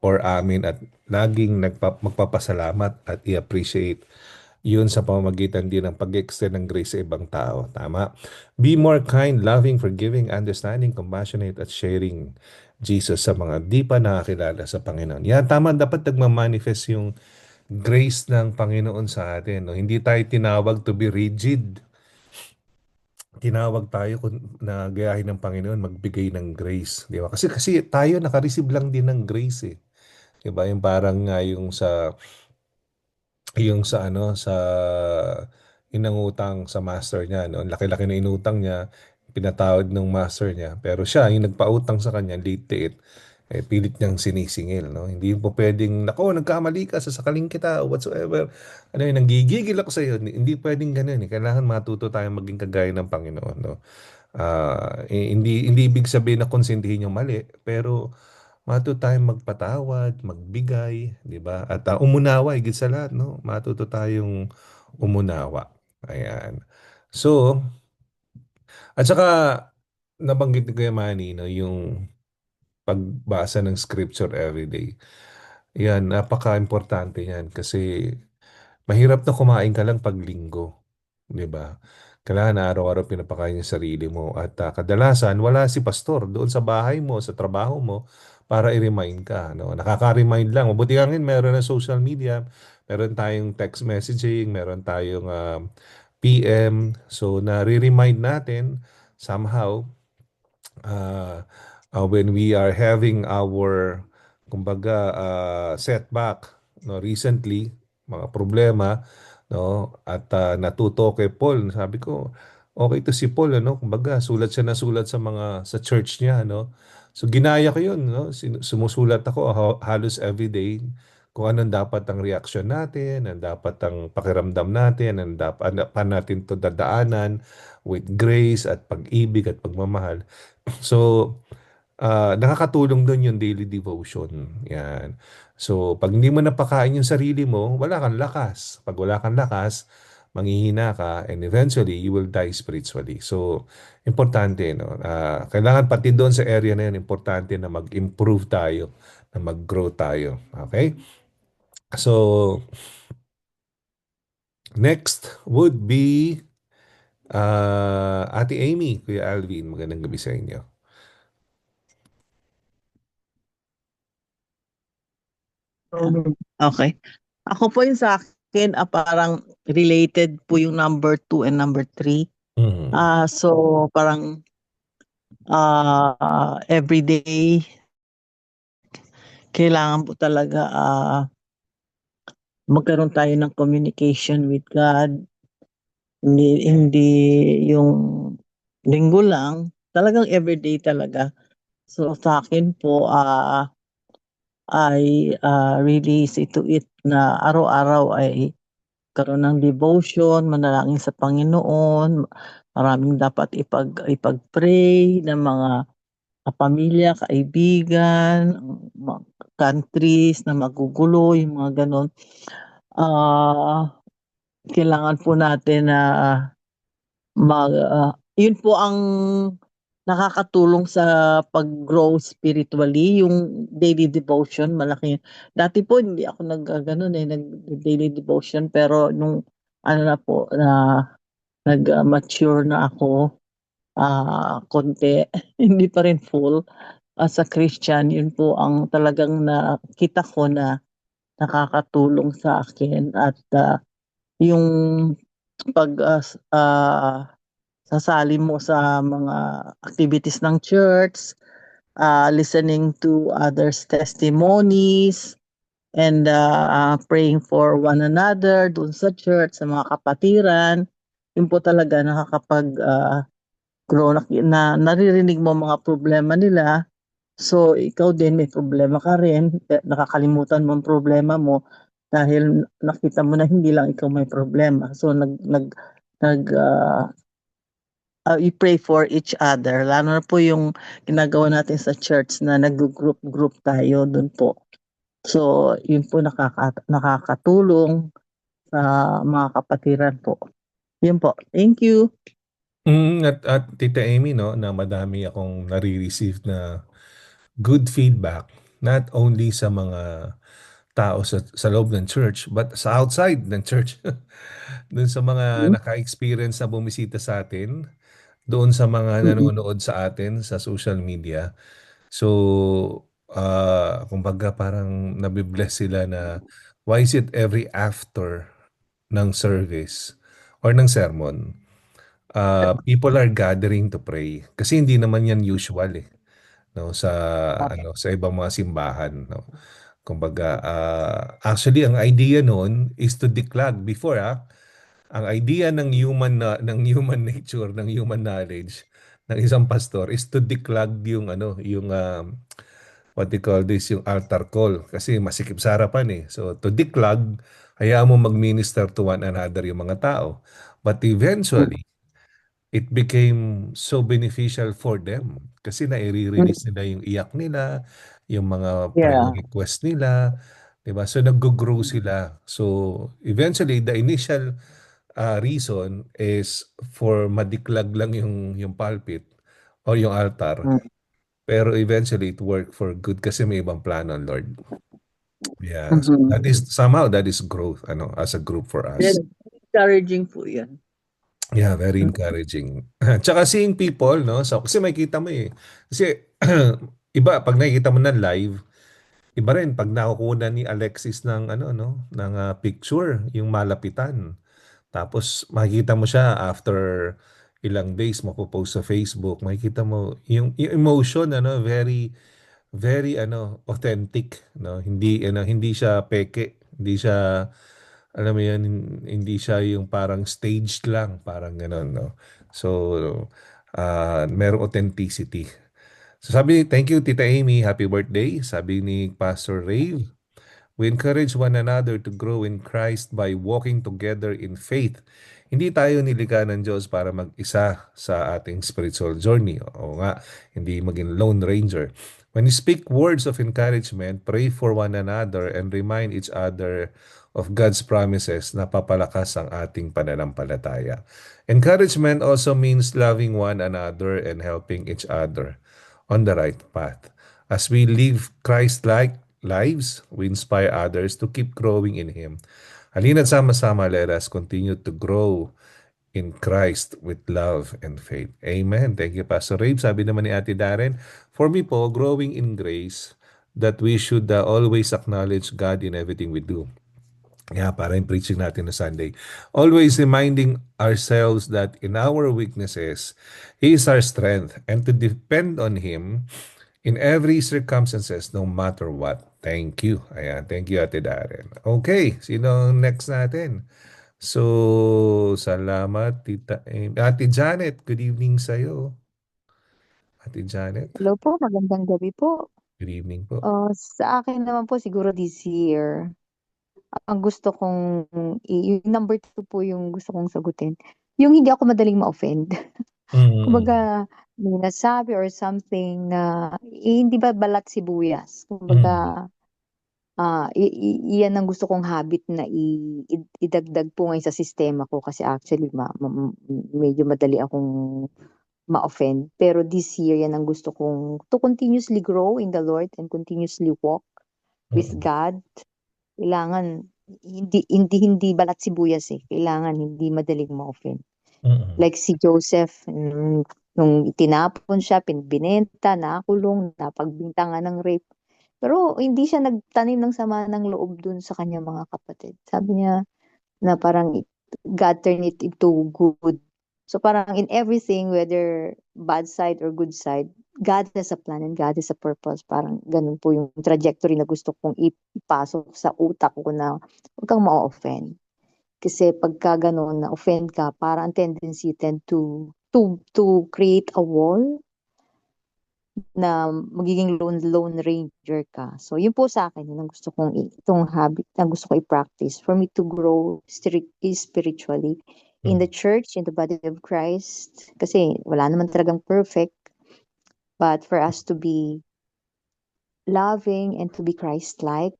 Speaker 1: or amin at laging magpapasalamat at i-appreciate yun sa pamamagitan din ng pag-extend ng grace sa ibang tao. Tama. Be more kind, loving, forgiving, understanding, compassionate, at sharing Jesus sa mga di pa nakakilala sa Panginoon. Yan, tama. Dapat nagmamanifest yung grace ng Panginoon sa atin. No? Hindi tayo tinawag to be rigid. Tinawag tayo na gayahin ng Panginoon, magbigay ng grace. Di ba? Kasi tayo nakareceive lang din ng grace eh. Di ba? Yung parang nga sa inangutang sa master niya, no? Ang laki-laki na inutang niya, pinatawad ng master niya. Pero siya, yung nagpautang sa kanya, late pilit niyang sinisingil, no? Hindi po pwedeng, nako, nagkamali ka, sasakaling kita, whatsoever. Ano yun, nanggigigil ako sa iyo. Hindi pwedeng ganun, eh. Kailangan matuto tayong maging kagaya ng Panginoon, no? Hindi ibig sabihin na konsentihin yung mali, pero matuto tayong magpatawad, magbigay, 'di ba? At umunawa higit sa lahat, no? Matuto tayong umunawa. Ayan. So, at saka nabanggit ni Kuya Manny, no, yung pagbasa ng scripture every day. Yan, napaka-importante yan kasi mahirap na kumain ka lang pag linggo, 'di ba? Kailangan na araw-araw pinapakain yung sarili mo at kadalasan wala si pastor doon sa bahay mo, sa trabaho mo para i-remind ka, no? Nakaka-remind lang. Mabuti nga ngayon meron na social media, meron tayong text messaging, meron tayong PM. So na-remind natin somehow uh, when we are having our kumbaga setback no recently mga problema no at natuto kay Paul sabi ko okay to si Paul ano kumbaga sulat siya na sulat sa church niya no so ginaya ko yun no sumusulat ako halos every day kung anong dapat ang reaksyon natin, ang dapat ang pakiramdam natin, ang dapat pa natin to dadaanan with grace at pag-ibig at pagmamahal. So, nakakatulong doon yung daily devotion. Yan. So, pag hindi mo napakain yung sarili mo, wala kang lakas. Pag wala kang lakas, manghihina ka and eventually you will die spiritually. So, importante, no? Kailangan pati doon sa area na yun, importante na mag-improve tayo, na mag-grow tayo. Okay? So, next would be Ate Amy, Kuya Alvin. Magandang gabi sa inyo.
Speaker 4: Okay. Ako po yung sa akin, parang related po yung number 2 and number 3.
Speaker 1: Mhm.
Speaker 4: So parang everyday kailangan po talaga magkaroon tayo ng communication with God. Hindi yung linggo lang, talagang everyday talaga. So sa akin po I really see to it na araw-araw ay karoon ng devotion, manalangin sa Panginoon, maraming dapat ipag-pray ng mga pamilya, kaibigan, mga countries na magugulo, yung mga gano'n. Kailangan po natin na yun po ang nakakatulong sa pag-grow spiritually, yung daily devotion, malaki. Dati po hindi ako nag-daily devotion, pero nung ano na po, nag-mature na ako, konti, hindi pa rin full. As a Christian, yun po ang talagang nakita ko na nakakatulong sa akin at yung pag sasali mo sa mga activities ng church, listening to others' testimonies, and praying for one another dun sa church, sa mga kapatiran. Yun po talaga grow na naririnig mo mga problema nila. So, ikaw din may problema ka rin, nakakalimutan mo ang problema mo dahil nakita mo na hindi lang ikaw may problema. So, we pray for each other. Lalo na po yung ginagawa natin sa church na nag-group tayo doon po. So, yun po nakakatulong sa mga kapatiran po. Yun po. Thank you.
Speaker 1: At Tita Amy, no, na madami akong nare-receive na good feedback, not only sa mga tao sa loob ng church, but sa outside ng church. Doon sa mga naka-experience na bumisita sa atin, doon sa mga
Speaker 4: Mm-mm.
Speaker 1: nanonood sa atin sa social media. So, kumbaga parang nabibless sila na why is it every after ng service or ng sermon, people are gathering to pray. Kasi hindi naman yan usual eh, no, sa ibang mga simbahan, no. Kumbaga, actually ang idea noon is to declug before ang idea ng human nature, ng human knowledge ng isang pastor is to declug yung what they call this, yung altar call kasi masikip sa harapan eh. So to declug, hayaan mo mag-minister to one another yung mga tao. But eventually, it became so beneficial for them kasi nai-release nila yung iyak nila, yung mga prayer
Speaker 4: Yeah.
Speaker 1: request nila, 'di ba? So nag-grow sila. So eventually the initial reason is for madiklag lang yung pulpit o yung altar.
Speaker 4: Mm.
Speaker 1: Pero eventually it worked for good kasi may ibang plano ang Lord. Yeah. So
Speaker 4: Mhm.
Speaker 1: that is growth as a group for us.
Speaker 4: Then, encouraging po yan.
Speaker 1: Yeah, very encouraging. Tsaka seeing people, no? So, kasi makikita mo eh. Kasi iba pag nakikita mo na live, iba rin pag nakukuha ni Alexis ng ng picture, yung malapitan. Tapos makikita mo siya after ilang days mapopost sa Facebook, makikita mo yung emotion very very authentic, no? Hindi siya peke, hindi siya alam mo yan, hindi siya yung parang staged lang, parang gano'n, no? So, merong authenticity. So sabi, thank you Tita Amy, happy birthday. Sabi ni Pastor Rave, we encourage one another to grow in Christ by walking together in faith. Hindi tayo nilikha ng Diyos para mag-isa sa ating spiritual journey. O nga, hindi maging lone ranger. When you speak words of encouragement, pray for one another and remind each other of God's promises na papalakas ang ating pananampalataya. Encouragement also means loving one another and helping each other on the right path. As we live Christ-like lives, we inspire others to keep growing in Him. Halina't sama-sama, let us continue to grow in Christ with love and faith. Amen. Thank you, Pastor Rabe. Sabi naman ni Ate Darren, for me po, growing in grace, that we should always acknowledge God in everything we do. Yeah, para yung preaching natin no Sunday. Always reminding ourselves that in our weaknesses, He is our strength and to depend on Him in every circumstances no matter what. Thank you. Ayan, thank you Ate Darren. Okay, sino ang next natin? So, salamat Tita Ate Janet, good evening sa'yo. Ate Janet,
Speaker 5: Hello po, magandang gabi po.
Speaker 1: good evening po.
Speaker 5: Sa akin naman po siguro this year, ang gusto kong, yung number 2 po yung gusto kong sagutin. Yung hindi ako madaling ma-offend.
Speaker 1: Mm,
Speaker 5: Kumbaga, may nasabi or something na hindi ba balat sibuyas.
Speaker 1: mm,
Speaker 5: Kumbaga, iyan ang gusto kong habit na idagdag po ngayon sa sistema ko kasi actually medyo madali akong ma-offend. Pero this year, yan ang gusto kong to continuously grow in the Lord and continuously walk with
Speaker 1: mm,
Speaker 5: God. Kailangan hindi balat sibuyas eh. Kailangan hindi madaling ma-offend.
Speaker 1: mm,
Speaker 5: Like si Joseph, nung tinapon siya, binenta, nakulong, napagbintangan ng rape. Pero hindi siya nagtanim ng sama ng loob dun sa kanyang mga kapatid. Sabi niya na parang God turned it into good. So parang in everything, whether bad side or good side, God has a plan and God has a purpose. Parang ganun po yung trajectory na gusto kong ipasok sa utak ko na huwag kang ma-offend. Kasi pagka ganun, na-offend ka, parang ang tendency tend to create a wall na magiging lone ranger ka. So, yun po sa akin, yun ang gusto kong, itong habit na gusto ko i-practice for me to grow spiritually in the
Speaker 1: mm,
Speaker 5: church, in the body of Christ. Kasi wala naman talagang perfect, but for us to be loving and to be Christ-like,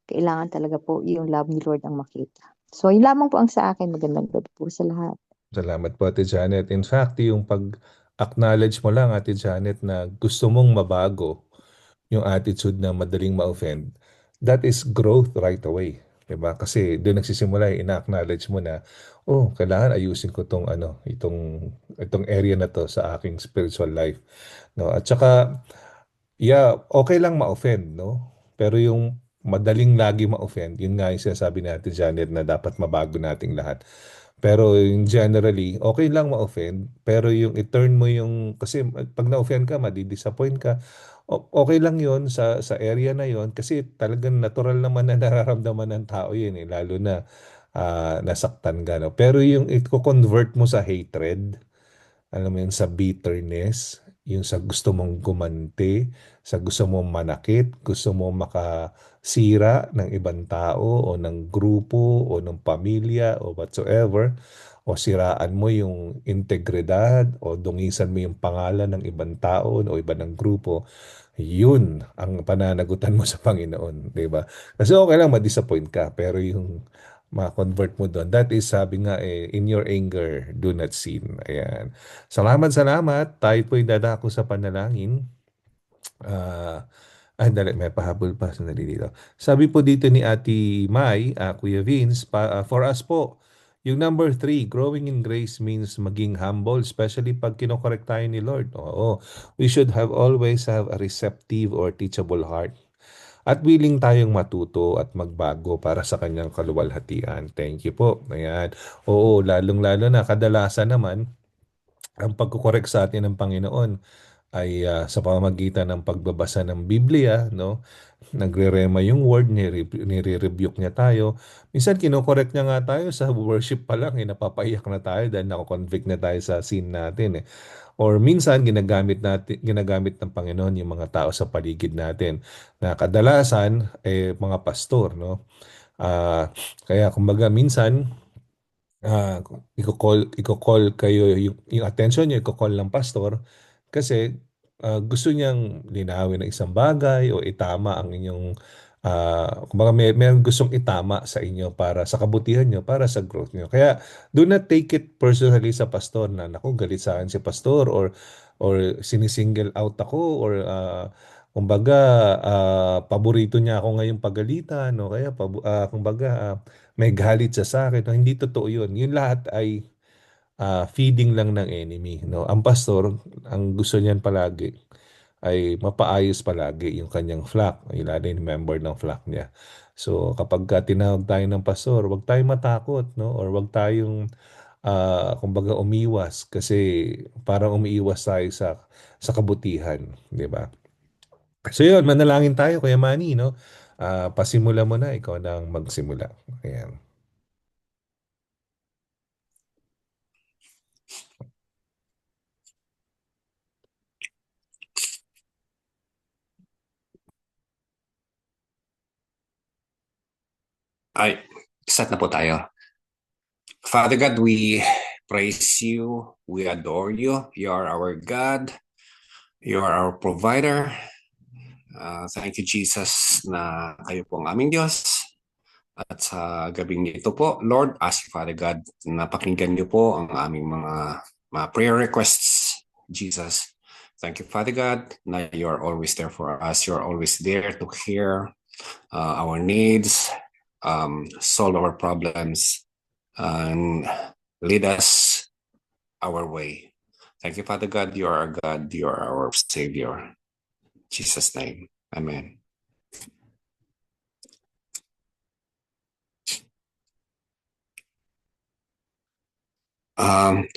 Speaker 5: kailangan talaga po yung love ni Lord ang makita. So, yun lamang po ang sa akin. Magandang gabi po sa lahat.
Speaker 1: Salamat po Ate Janet. In fact, yung pag-acknowledge mo lang Ate Janet na gusto mong mabago yung attitude na madaling ma-offend, that is growth right away. Diba? Kasi doon nagsisimula ina-acknowledge mo na, oh, kailangan ayusin ko itong area na to sa aking spiritual life. No? At saka, yeah, okay lang ma-offend, no? Pero yung madaling lagi ma-offend, yun nga yung sinasabi natin, Janet, na dapat mabago nating lahat. Pero yung generally, okay lang ma-offend, pero yung i-turn mo yung, kasi pag na-offend ka, madi-disappoint ka, okay lang yun sa area na yun, kasi talagang natural naman na nararamdaman ng tao yun, eh, lalo na nasaktan ka, no? Pero yung i-convert mo sa hatred, alam mo yun, sa bitterness, yung sa gusto mong gumante, sa gusto mong manakit, gusto mong makasira ng ibang tao o ng grupo o ng pamilya o whatsoever, o siraan mo yung integridad o dungisan mo yung pangalan ng ibang tao o iba ng grupo, yun ang pananagutan mo sa Panginoon, di ba? Kasi okay lang ma-disappoint ka, pero yung ma-convert mo doon, that is sabi nga in your anger, do not sin. Ayan. Salamat, salamat. Tayo po'y dadako sa panalangin. Dali, may pahabol pa. Sandali dito. Sabi po dito ni Ate Mai, Kuya Vince, for us po, yung number 3, growing in grace means maging humble, especially pag kinokorek tayo ni Lord. Oo, we should always have a receptive or teachable heart. At willing tayong matuto at magbago para sa kanyang kaluwalhatian. Thank you po. Ayan. Oo, lalong-lalo na kadalasan naman, ang pagkukorek sa atin ng Panginoon ay sa pamamagitan ng pagbabasa ng Biblia, no? Nagre-rema yung word, nire-rebuke niya tayo. Minsan kinokorek niya nga tayo sa worship pa lang, napapaiyak na tayo dahil nako-convict na tayo sa sin natin eh. Or minsan ginagamit ng Panginoon yung mga tao sa paligid natin na kadalasan mga pastor, no? Kaya kumbaga minsan iko-call kayo yung attention niyo iko-call ng pastor kasi gusto niyang linawin ng isang bagay o itama ang inyong kumbaga may gustong itama sa inyo para sa kabutihan niyo, para sa growth niyo. Kaya do not take it personally sa pastor na naku galit sa akin si pastor or sinisingle out ako or kumbaga paborito niya ako ngayong pagalitan no kaya kumbaga may galit siya sa akin. No, hindi totoo yun. Yun lahat ay feeding lang ng enemy. No? Ang pastor, ang gusto niyan palagi ay mapaayos palagi yung kanyang flock, yung lalo yung member ng flock niya. So kapag tinawag tayo ng pastor, wag tayong matakot, no? Or wag tayong kumbaga umiwas kasi parang umiiwas tayo sa kabutihan, di ba? So yun, manalangin tayo Kuya Manny, no? Pasimula mo na, ikaw nang magsimula. Ayan.
Speaker 6: Ay, start na po tayo. Father God, we praise you, we adore you. You are our God, you are our provider. Thank you, Jesus, na kayo po ang aming Diyos. At sa gabing ito po, Lord, ask you, Father God, na pakinggan niyo po ang aming mga prayer requests, Jesus. Thank you, Father God, na you are always there for us. You are always there to hear our needs, solve our problems, and lead us our way. Thank you, Father God. You are our God. You are our Savior. In Jesus' name. Amen.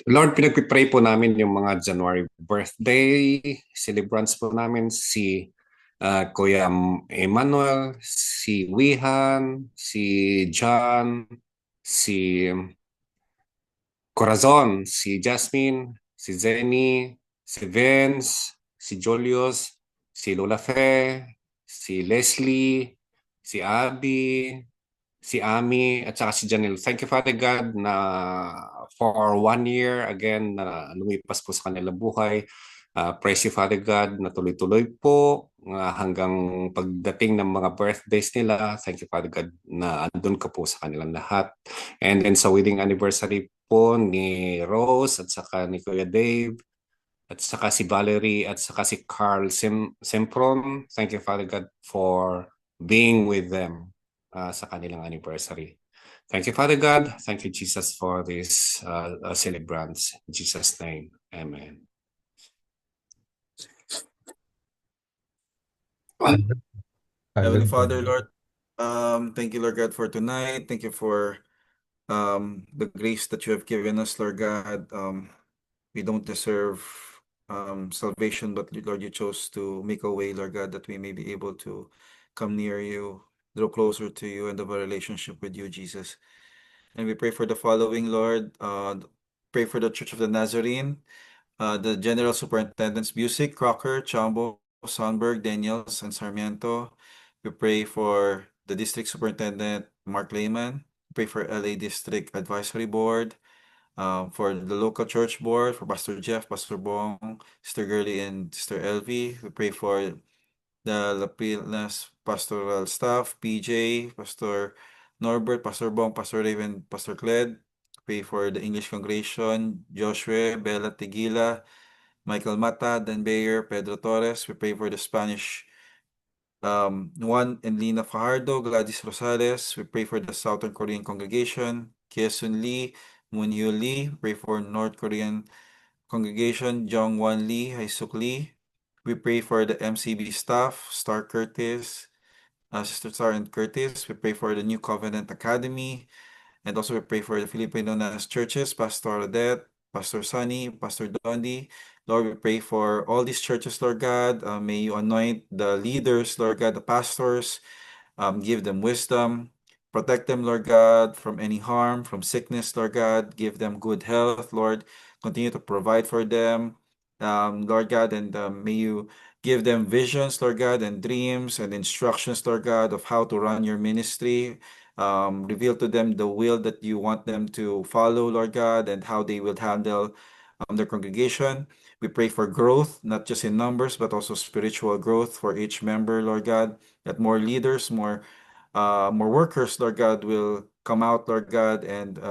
Speaker 6: Lord, pinagpipray po namin yung mga January birthday celebrants po namin, si Kuya Emmanuel, si Wihan, si John, si Corazon, si Jasmine, si Zenny, si Vince, si Julius, si Lola Fe, si Leslie, si Abby, si Ami, at saka si Janelle. Thank you, Father God, na for 1 year again na lumipas po sa kanilang buhay. Praise you, Father God, na tuloy-tuloy po hanggang pagdating ng mga birthdays nila. Thank you, Father God, na andun ka po sa kanilang lahat. And then sa wedding anniversary po ni Rose at saka ni Kuya Dave, at saka si Valerie, at saka si Carl Sempron. Thank you, Father God, for being with them sa kanilang anniversary. Thank you, Father God. Thank you, Jesus, for this celebrants. In Jesus' name, amen.
Speaker 2: Heavenly Father, Lord, thank you, Lord God, for tonight. Thank you for the grace that you have given us, Lord God. We don't deserve salvation, but Lord, you chose to make a way, Lord God, that we may be able to come near you, draw closer to you, and have a relationship with you, Jesus. And we pray for the following, Lord. Pray for the Church of the Nazarene, the General Superintendents Busick, Crocker, Chambo, Sonberg, Daniels, and Sarmiento. We pray for the District Superintendent, Mark Lehman. We pray for LA District Advisory Board, for the local church board, for Pastor Jeff, Pastor Bong, Sister Gurley, and Sister Elvie. We pray for the Lapinas pastoral staff, PJ, Pastor Norbert, Pastor Bong, Pastor Raven, Pastor Cled. Pray for the English congregation, Joshua, Bella Tigila, Michael Mata, Dan Bayer, Pedro Torres. We pray for the Spanish Juan and Lina Fajardo, Gladys Rosales. We pray for the Southern Korean congregation, Kiesun Lee, Moonhyo Lee. Pray for North Korean congregation, Jongwon Lee, Haisuk Lee. We pray for the MCB staff, Star Curtis, Sister Star and Curtis. We pray for the New Covenant Academy. And also we pray for the Filipino churches, Pastor Odette, Pastor Sunny, Pastor Dondi. Lord, we pray for all these churches, Lord God. May you anoint the leaders, Lord God, the pastors, give them wisdom. Protect them, Lord God, from any harm, from sickness, Lord God. Give them good health, Lord. Continue to provide for them, Lord God, and may you give them visions, Lord God, and dreams and instructions, Lord God, of how to run your ministry. Reveal to them the will that you want them to follow, Lord God, and how they will handle their congregation. We pray for growth, not just in numbers, but also spiritual growth for each member, Lord God, that more leaders, more workers, Lord God, will come out, Lord God, and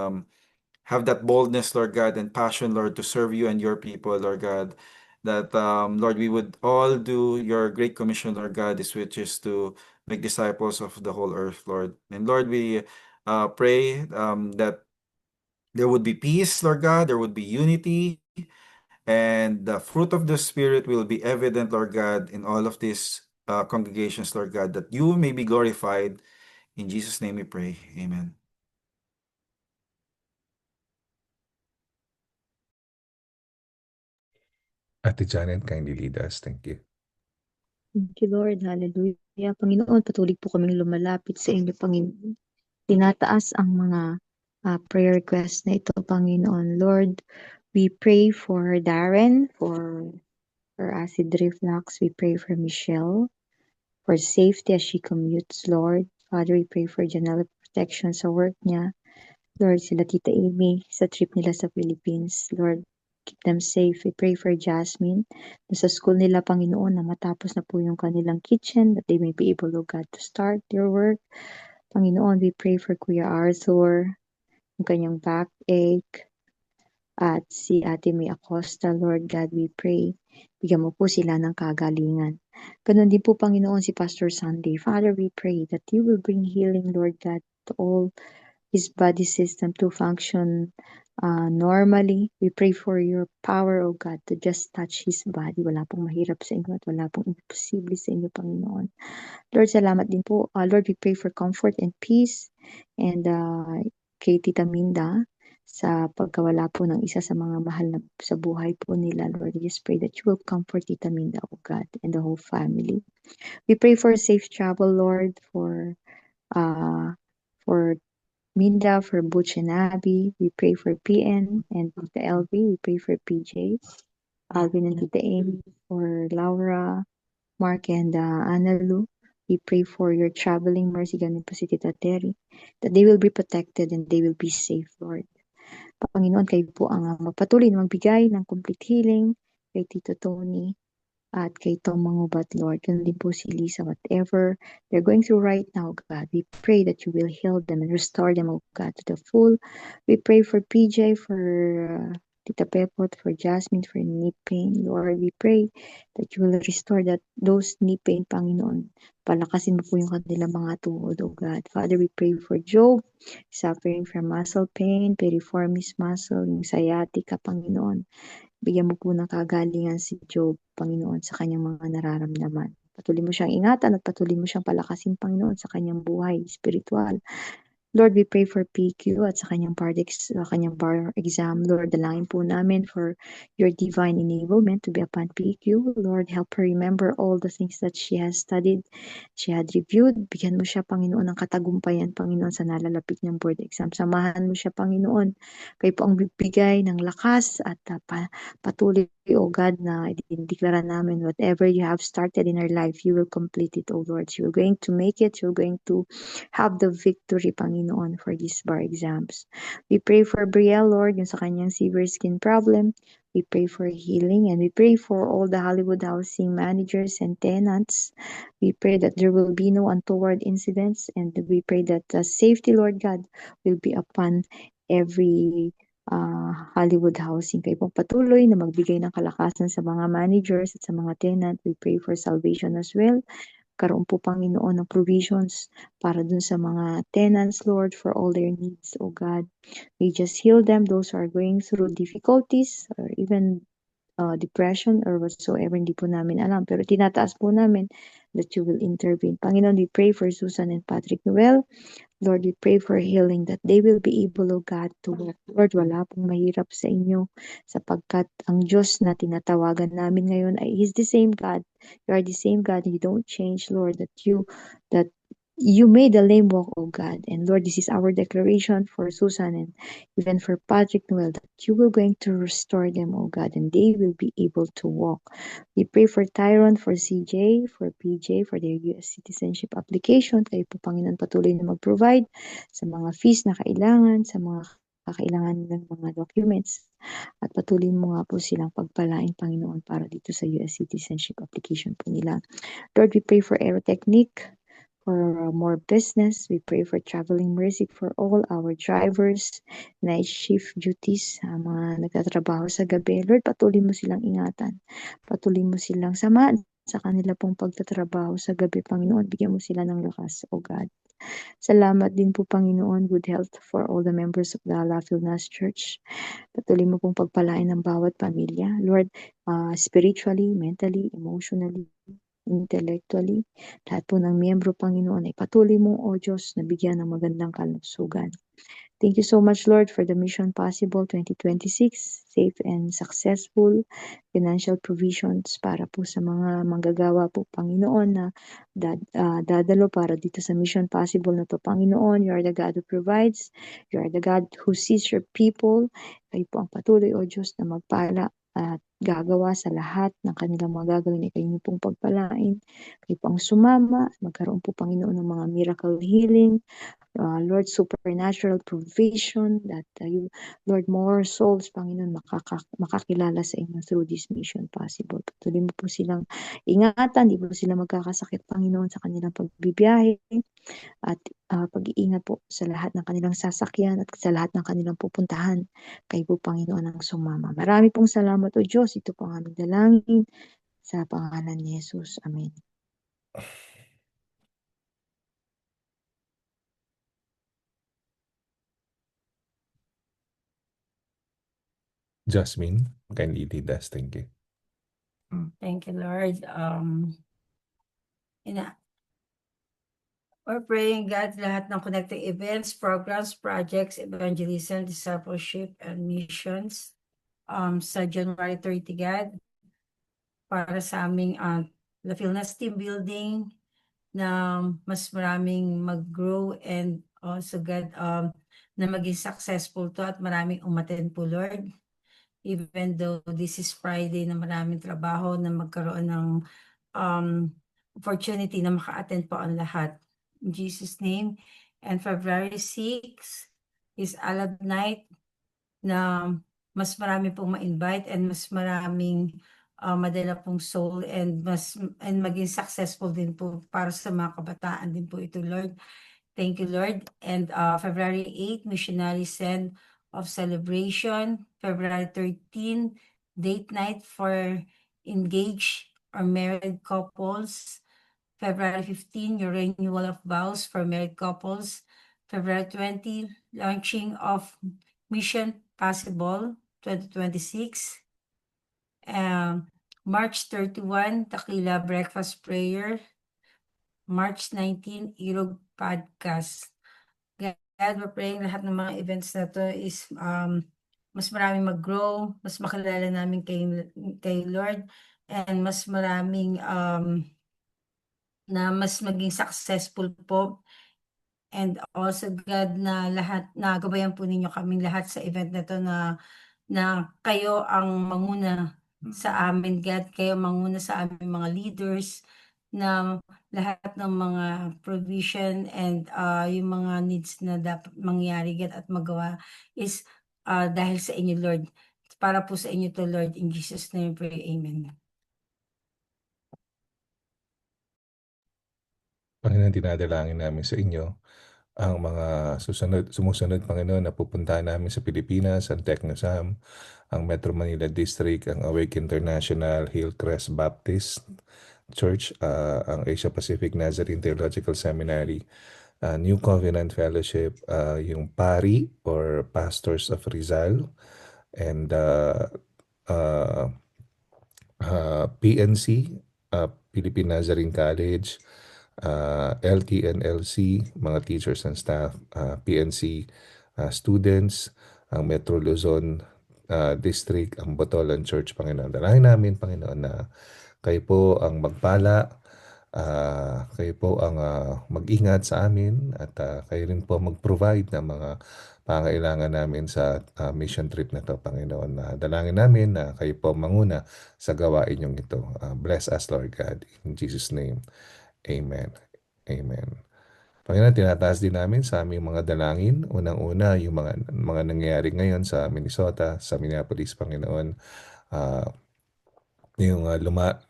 Speaker 2: have that boldness, Lord God, and passion, Lord, to serve you and your people, Lord God. That, Lord, we would all do your great commission, Lord God, which is to make disciples of the whole earth, Lord. And Lord, we pray that there would be peace, Lord God, there would be unity, And the fruit of the Spirit will be evident, Lord God, in all of these congregations, Lord God, that you may be glorified. In Jesus' name we pray. Amen.
Speaker 1: Ate Janet, kindly lead us. Thank you.
Speaker 5: Thank you, Lord. Hallelujah. Panginoon, patuloy po kaming lumalapit sa inyo, Panginoon. Tinataas ang mga prayer requests na ito, Panginoon. Lord, we pray for Darren, for acid reflux. We pray for Michelle, for safety as she commutes, Lord. Father, we pray for Janelle protection sa work niya. Lord, sila Tita Amy sa trip nila sa Philippines. Lord, keep them safe. We pray for Jasmine. Sa school nila, Panginoon, na matapos na po yung kanilang kitchen, that they may be able, oh God, to start their work. Panginoon, we pray for Kuya Arthur, yung kanyang backache, at si Ate May Acosta, Lord God, we pray. Bigyan mo po sila ng kagalingan. Ganun din po, Panginoon, si Pastor Sunday. Father, we pray that you will bring healing, Lord God, to all his body system to function normally. We pray for your power, O God, to just touch his body. Wala pong mahirap sa inyo at wala pong imposible sa inyo, Panginoon. Lord, salamat din po. Lord, we pray for comfort and peace. And kay Tita Minda, sa pagkawala po ng isa sa mga mahal na sa buhay po nila, Lord, we just pray that you will comfort Tita Minda, O God, and the whole family. We pray for safe travel, Lord, for Minda, for Butch and Abby. We pray for PN and Tita LV. We pray for PJ, Alvin and Tita Amy, for Laura, Mark and Analu. We pray for your traveling mercy, ganun po si Tita Terry, that they will be protected and they will be safe, Lord. Panginoon, kayo po ang magpatuloy na magbigay ng complete healing kay Tito Tony at kay Tom Mangubat, Lord. Ganun din po si Lisa, whatever they're going through right now, God. We pray that you will heal them and restore them, oh God, to the full. We pray for PJ, for Tita Pepot, for Jasmine, for knee pain. Lord, we pray that you will restore those knee pain, Panginoon. Palakasin mo po yung kanilang mga tuhod, oh God. Father, we pray for Job, suffering from muscle pain, piriformis muscle, yung sciatica, Panginoon. Bigyan mo po ng kagalingan si Job, Panginoon, sa kanyang mga nararamdaman. Patuloy mo siyang ingatan at patuloy mo siyang palakasin, Panginoon, sa kanyang buhay, spiritual. Lord, we pray for PQ at sa kanyang bar exam. Lord, dalangin po namin for your divine enablement to be upon PQ. Lord, help her remember all the things that she has studied, she had reviewed. Bigyan mo siya, Panginoon, ng katagumpayan, Panginoon, sa nalalapit niyang board exam. Samahan mo siya, Panginoon. Kayo po ang bibigay ng lakas at patuloy, O God, na idinideklara namin whatever you have started in her life, you will complete it, O Lord. You're going to make it. You're going to have the victory, Panginoon, for these bar exams. We pray for Brielle, Lord, yung sa kanyang severe skin problem. We pray for healing and we pray for all the Hollywood housing managers and tenants. We pray that there will be no untoward incidents and we pray that safety, Lord God, will be upon every Hollywood housing. Kayo pong patuloy na magbigay ng kalakasan sa mga managers at sa mga tenant. We pray for salvation as well. Karoon po, Panginoon, ng provisions para dun sa mga tenants, Lord, for all their needs, O God. We just heal them, those who are going through difficulties or even depression or whatsoever, hindi po namin alam. Pero tinataas po namin that you will intervene. Panginoon, we pray for Susan and Patrick Noel. Lord, we pray for healing that they will be able, O God, to work. Lord, wala pong mahirap sa inyo sapagkat ang Diyos na tinatawagan namin ngayon ay is the same God. You are the same God. You don't change, Lord, that you made the lame walk, O God. And Lord, this is our declaration for Susan and even for Patrick Noel, that you will going to restore them, O God, and they will be able to walk. We pray for Tyrone, for CJ, for PJ, for their US citizenship application. Kayo po, Panginoon, patuloy na mag-provide sa mga fees na kailangan, sa mga kakailangan ng mga documents. At patuloy mo nga po silang pagpalain, Panginoon, para dito sa US citizenship application po nila. Lord, we pray for Aerotechnic, for more business. We pray for traveling mercy for all our drivers, night shift duties, mga nagtatrabaho sa gabi. Lord, patuloy mo silang ingatan. Patuloy mo silang samaan sa kanila pong pagtatrabaho sa gabi, Panginoon. Bigyan mo sila ng lakas, O God. Salamat din po, Panginoon, good health for all the members of the La Filnas Church. Patuloy mo pong pagpalain ng bawat pamilya. Lord, spiritually, mentally, emotionally, intellectually, lahat po ng miyembro, Panginoon, ay patuloy mo, O Diyos, na bigyan ng magandang kalusugan. Thank you so much, Lord, for the Mission Possible 2026, safe and successful financial provisions para po sa mga manggagawa po, Panginoon, na dadalo para dito sa Mission Possible na to. Panginoon, you are the God who provides, you are the God who sees your people. Kayo po ang patuloy, O Diyos, na magpala at gagawa sa lahat ng kanilang mga gagawin ay kayo niyo pong pagpalain. Kayo po ang sumama, magkaroon po, Panginoon, ng mga miracle healing, Lord, supernatural provision that you, Lord, more souls, Panginoon, makakilala sa inyo through this Mission Possible. Patuloy mo po silang ingatan, di po sila magkakasakit, Panginoon, sa kanilang pagbibiyahe at pag-iingat po sa lahat ng kanilang sasakyan at sa lahat ng kanilang pupuntahan. Kayo po, Panginoon, ang sumama. Marami pong salamat, O Diyos. Ito po ang aming dalangin sa pangalan ni Jesus. Amen.
Speaker 1: Jasmine, kindly lead us. Thank you.
Speaker 3: Thank you, Lord. We're praying, God, lahat ng connecting events, programs, projects, evangelism, discipleship, and missions sa January 30, God, para sa aming La Filnas team building na mas maraming mag-grow and also, God, na maging successful to at maraming umattend po, Lord. Even though this is Friday na maraming trabaho, na magkaroon ng opportunity na maka-attend po ang lahat. In Jesus' name. And February 6 is Alab Night na mas marami pong ma-invite and mas maraming madala pong soul and maging successful din po para sa mga kabataan din po ito, Lord. Thank you, Lord. And February 8, Missionary Send of Celebration. February 13, date night for engaged or married couples. February 15, your renewal of vows for married couples. February 20, launching of Mission Possible 2026. March 31, Takila Breakfast Prayer. March 19, Irog Podcast. God, we're praying lahat ng mga events na to is mas maraming mag-grow, mas makilala namin kay Lord, and mas maraming na mas maging successful po. And also, God, na lahat, nagabayan po ninyo kaming lahat sa event na to na kayo ang manguna sa amin, God. Kayo manguna sa aming mga leaders na lahat ng mga provision and yung mga needs na dapat mangyari, God, at magawa is dahil sa inyo, Lord. Para po sa inyo to, Lord. In Jesus' name, pray. Amen.
Speaker 1: Panginoon, dinadalangin namin sa inyo ang mga sumusunod, Panginoon, na pupuntahan namin sa Pilipinas, ang Technosam, ang Metro Manila District, ang Awake International, Hillcrest Baptist Church, ang Asia Pacific Nazarene Theological Seminary, New Covenant Fellowship, yung PARI or Pastors of Rizal, and PNC, Philippine Nazarene College, LTNLC, mga teachers and staff, PNC students, ang Metro Luzon District, ang Botolan Church, Panginoon. Dalangin namin, Panginoon, na kayo po ang magpala, kayo po ang mag-ingat sa amin, at kayo rin po mag-provide ng mga pangailangan namin sa mission trip na to, Panginoon. Dalangin namin na kayo po manguna sa gawain yung ito. Bless us, Lord God, in Jesus' name. Amen. Amen. Panginoon, tinataas din namin sa aming mga dalangin. Unang-una, yung mga nangyayari ngayon sa Minnesota, sa Minneapolis, Panginoon. Yung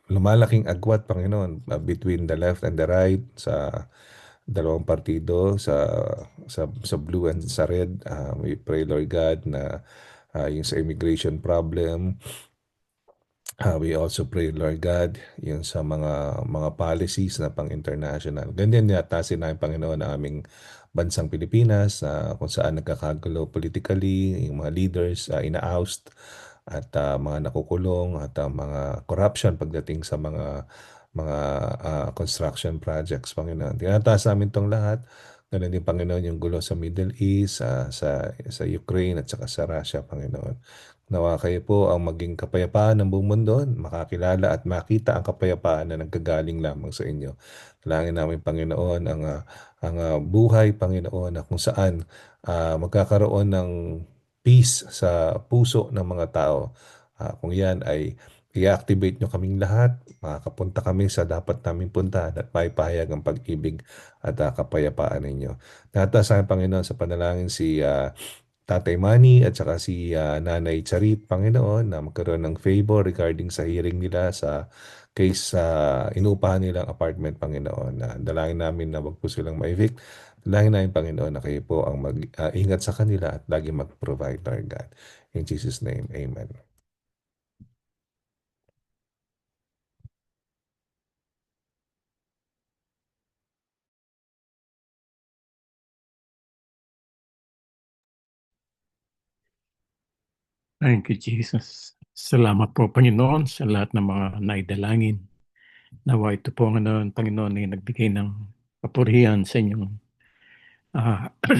Speaker 1: lumalaking agwat, Panginoon, between the left and the right sa dalawang partido, sa blue and sa red. We pray, Lord God, na yung sa immigration problem, We also pray, Lord God, yung sa mga policies na pang-international. Ganyan yata sinabi, Panginoon, ng aming bansang Pilipinas, kung saan nagkakagulo politically, yung mga leaders ina-oust at mga nakukulong at mga corruption pagdating sa mga construction projects, Panginoon. Tinataas namin itong lahat. Ganun din, Panginoon, yung gulo sa Middle East, sa Ukraine at saka sa Russia, Panginoon. Nawa kayo po ang maging kapayapaan ng buong mundo, makakilala at makita ang kapayapaan na nagkagaling lamang sa inyo. Dalangin namin, Panginoon, ang buhay, Panginoon, na kung saan magkakaroon ng peace sa puso ng mga tao. Kung yan ay i-activate nyo kaming lahat, makakapunta kami sa dapat namin puntahan at maipahayag ang pag-ibig at kapayapaan ninyo. Natasahan, Panginoon, sa panalangin si Tatay Manny at saka si Nanay Charit, Panginoon, na magkaroon ng favor regarding sa hearing nila sa case sa inupahan nilang apartment, Panginoon. Dalangin namin na wag po silang ma-evict. Dalangin namin, Panginoon, na kayo po ang mag-ingat sa kanila at lagi mag-provide, Lord God. In Jesus' name, Amen.
Speaker 7: Thank you, Jesus. Salamat po, Panginoon, sa lahat ng mga naidalangin. Nawa ito po, Panginoon, ay nagbigay ng kapurihan sa inyong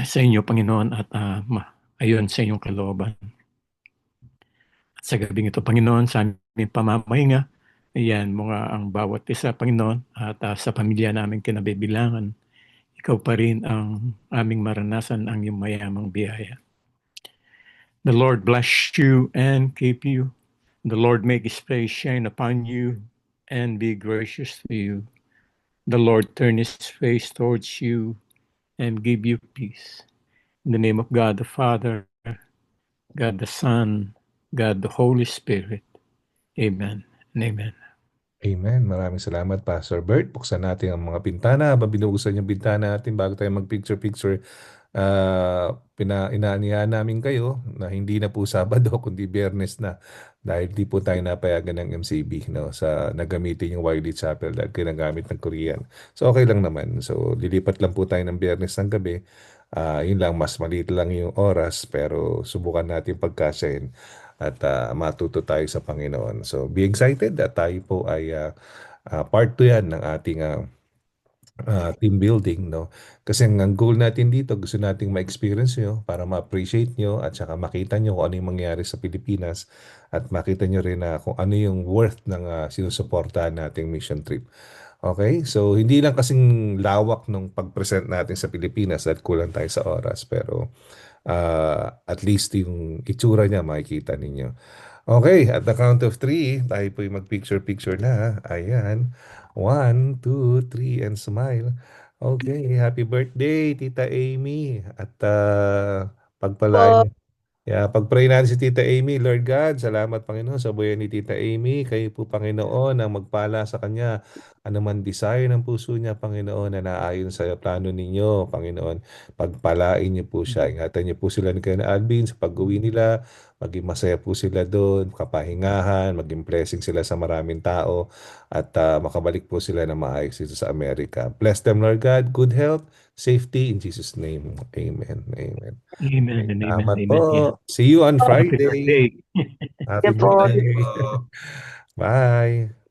Speaker 7: sa inyo, Panginoon, at ayon sa inyong kalooban. At sa gabing ito, Panginoon, sa aming pamamahinga, ayan mo nga ang bawat isa, Panginoon, at sa pamilya namin kinabibilangan, ikaw pa rin ang aming maranasan ang iyong mayamang biyaya. The Lord bless you and keep you. The Lord make his face shine upon you and be gracious to you. The Lord turn his face towards you and give you peace. In the name of God the Father, God the Son, God the Holy Spirit. Amen and amen.
Speaker 1: Amen. Maraming salamat, Pastor Bert. Buksan natin ang mga bintana. Habang binubusan yung bintana natin bago tayo mag-picture-picture, inaanihan namin kayo na hindi na po Sabado kundi Biyernes na dahil di po tayo napayagan ng MCB, no, sa nagamitin yung Wiley Chapel dahil ginagamit ng Korean. So okay lang naman. So lilipat lang po tayo ng Biyernes ng gabi. Yun lang, mas maliit lang yung oras pero subukan natin pagkasahin at matuto tayo sa Panginoon. So be excited at tayo po ay part 2 yan ng ating team building, no? Kasi ang goal natin dito, gusto nating ma-experience nyo para ma-appreciate nyo at saka makita nyo kung ano yung mangyari sa Pilipinas at makita nyo rin na kung ano yung worth ng sinusuportahan nating mission trip. Okay? So, hindi lang kasing lawak nung pag-present natin sa Pilipinas at kulang tayo sa oras, pero at least yung itsura niya makikita ninyo. Okay, at the count of 3, tayo po yung mag-picture-picture na. Ayan. 1, 2, 3, and smile. Okay, happy birthday, Tita Amy. At pagpalain. Pag-pray natin si Tita Amy, Lord God, salamat Panginoon sa buhay ni Tita Amy. Kayo po Panginoon ang magpala sa kanya. Ano man desire ng puso niya, Panginoon, na naayon sa plano ninyo, Panginoon. Pagpalain niyo po siya. Ingatan niyo po sila ni Kuya Alvin sa pag-uwi nila. Maging masaya po sila doon, kapahingahan, maging blessing sila sa maraming tao, at makabalik po sila na maayos dito sa Amerika. Bless them, Lord God. Good health, safety, in Jesus' name. Amen. Amen.
Speaker 7: Amen and amen.
Speaker 1: Salamat
Speaker 7: Amen. Yeah.
Speaker 1: po. See you on
Speaker 7: Happy
Speaker 1: Friday.
Speaker 7: birthday.
Speaker 1: Happy
Speaker 4: Sige po.
Speaker 1: birthday. Bye.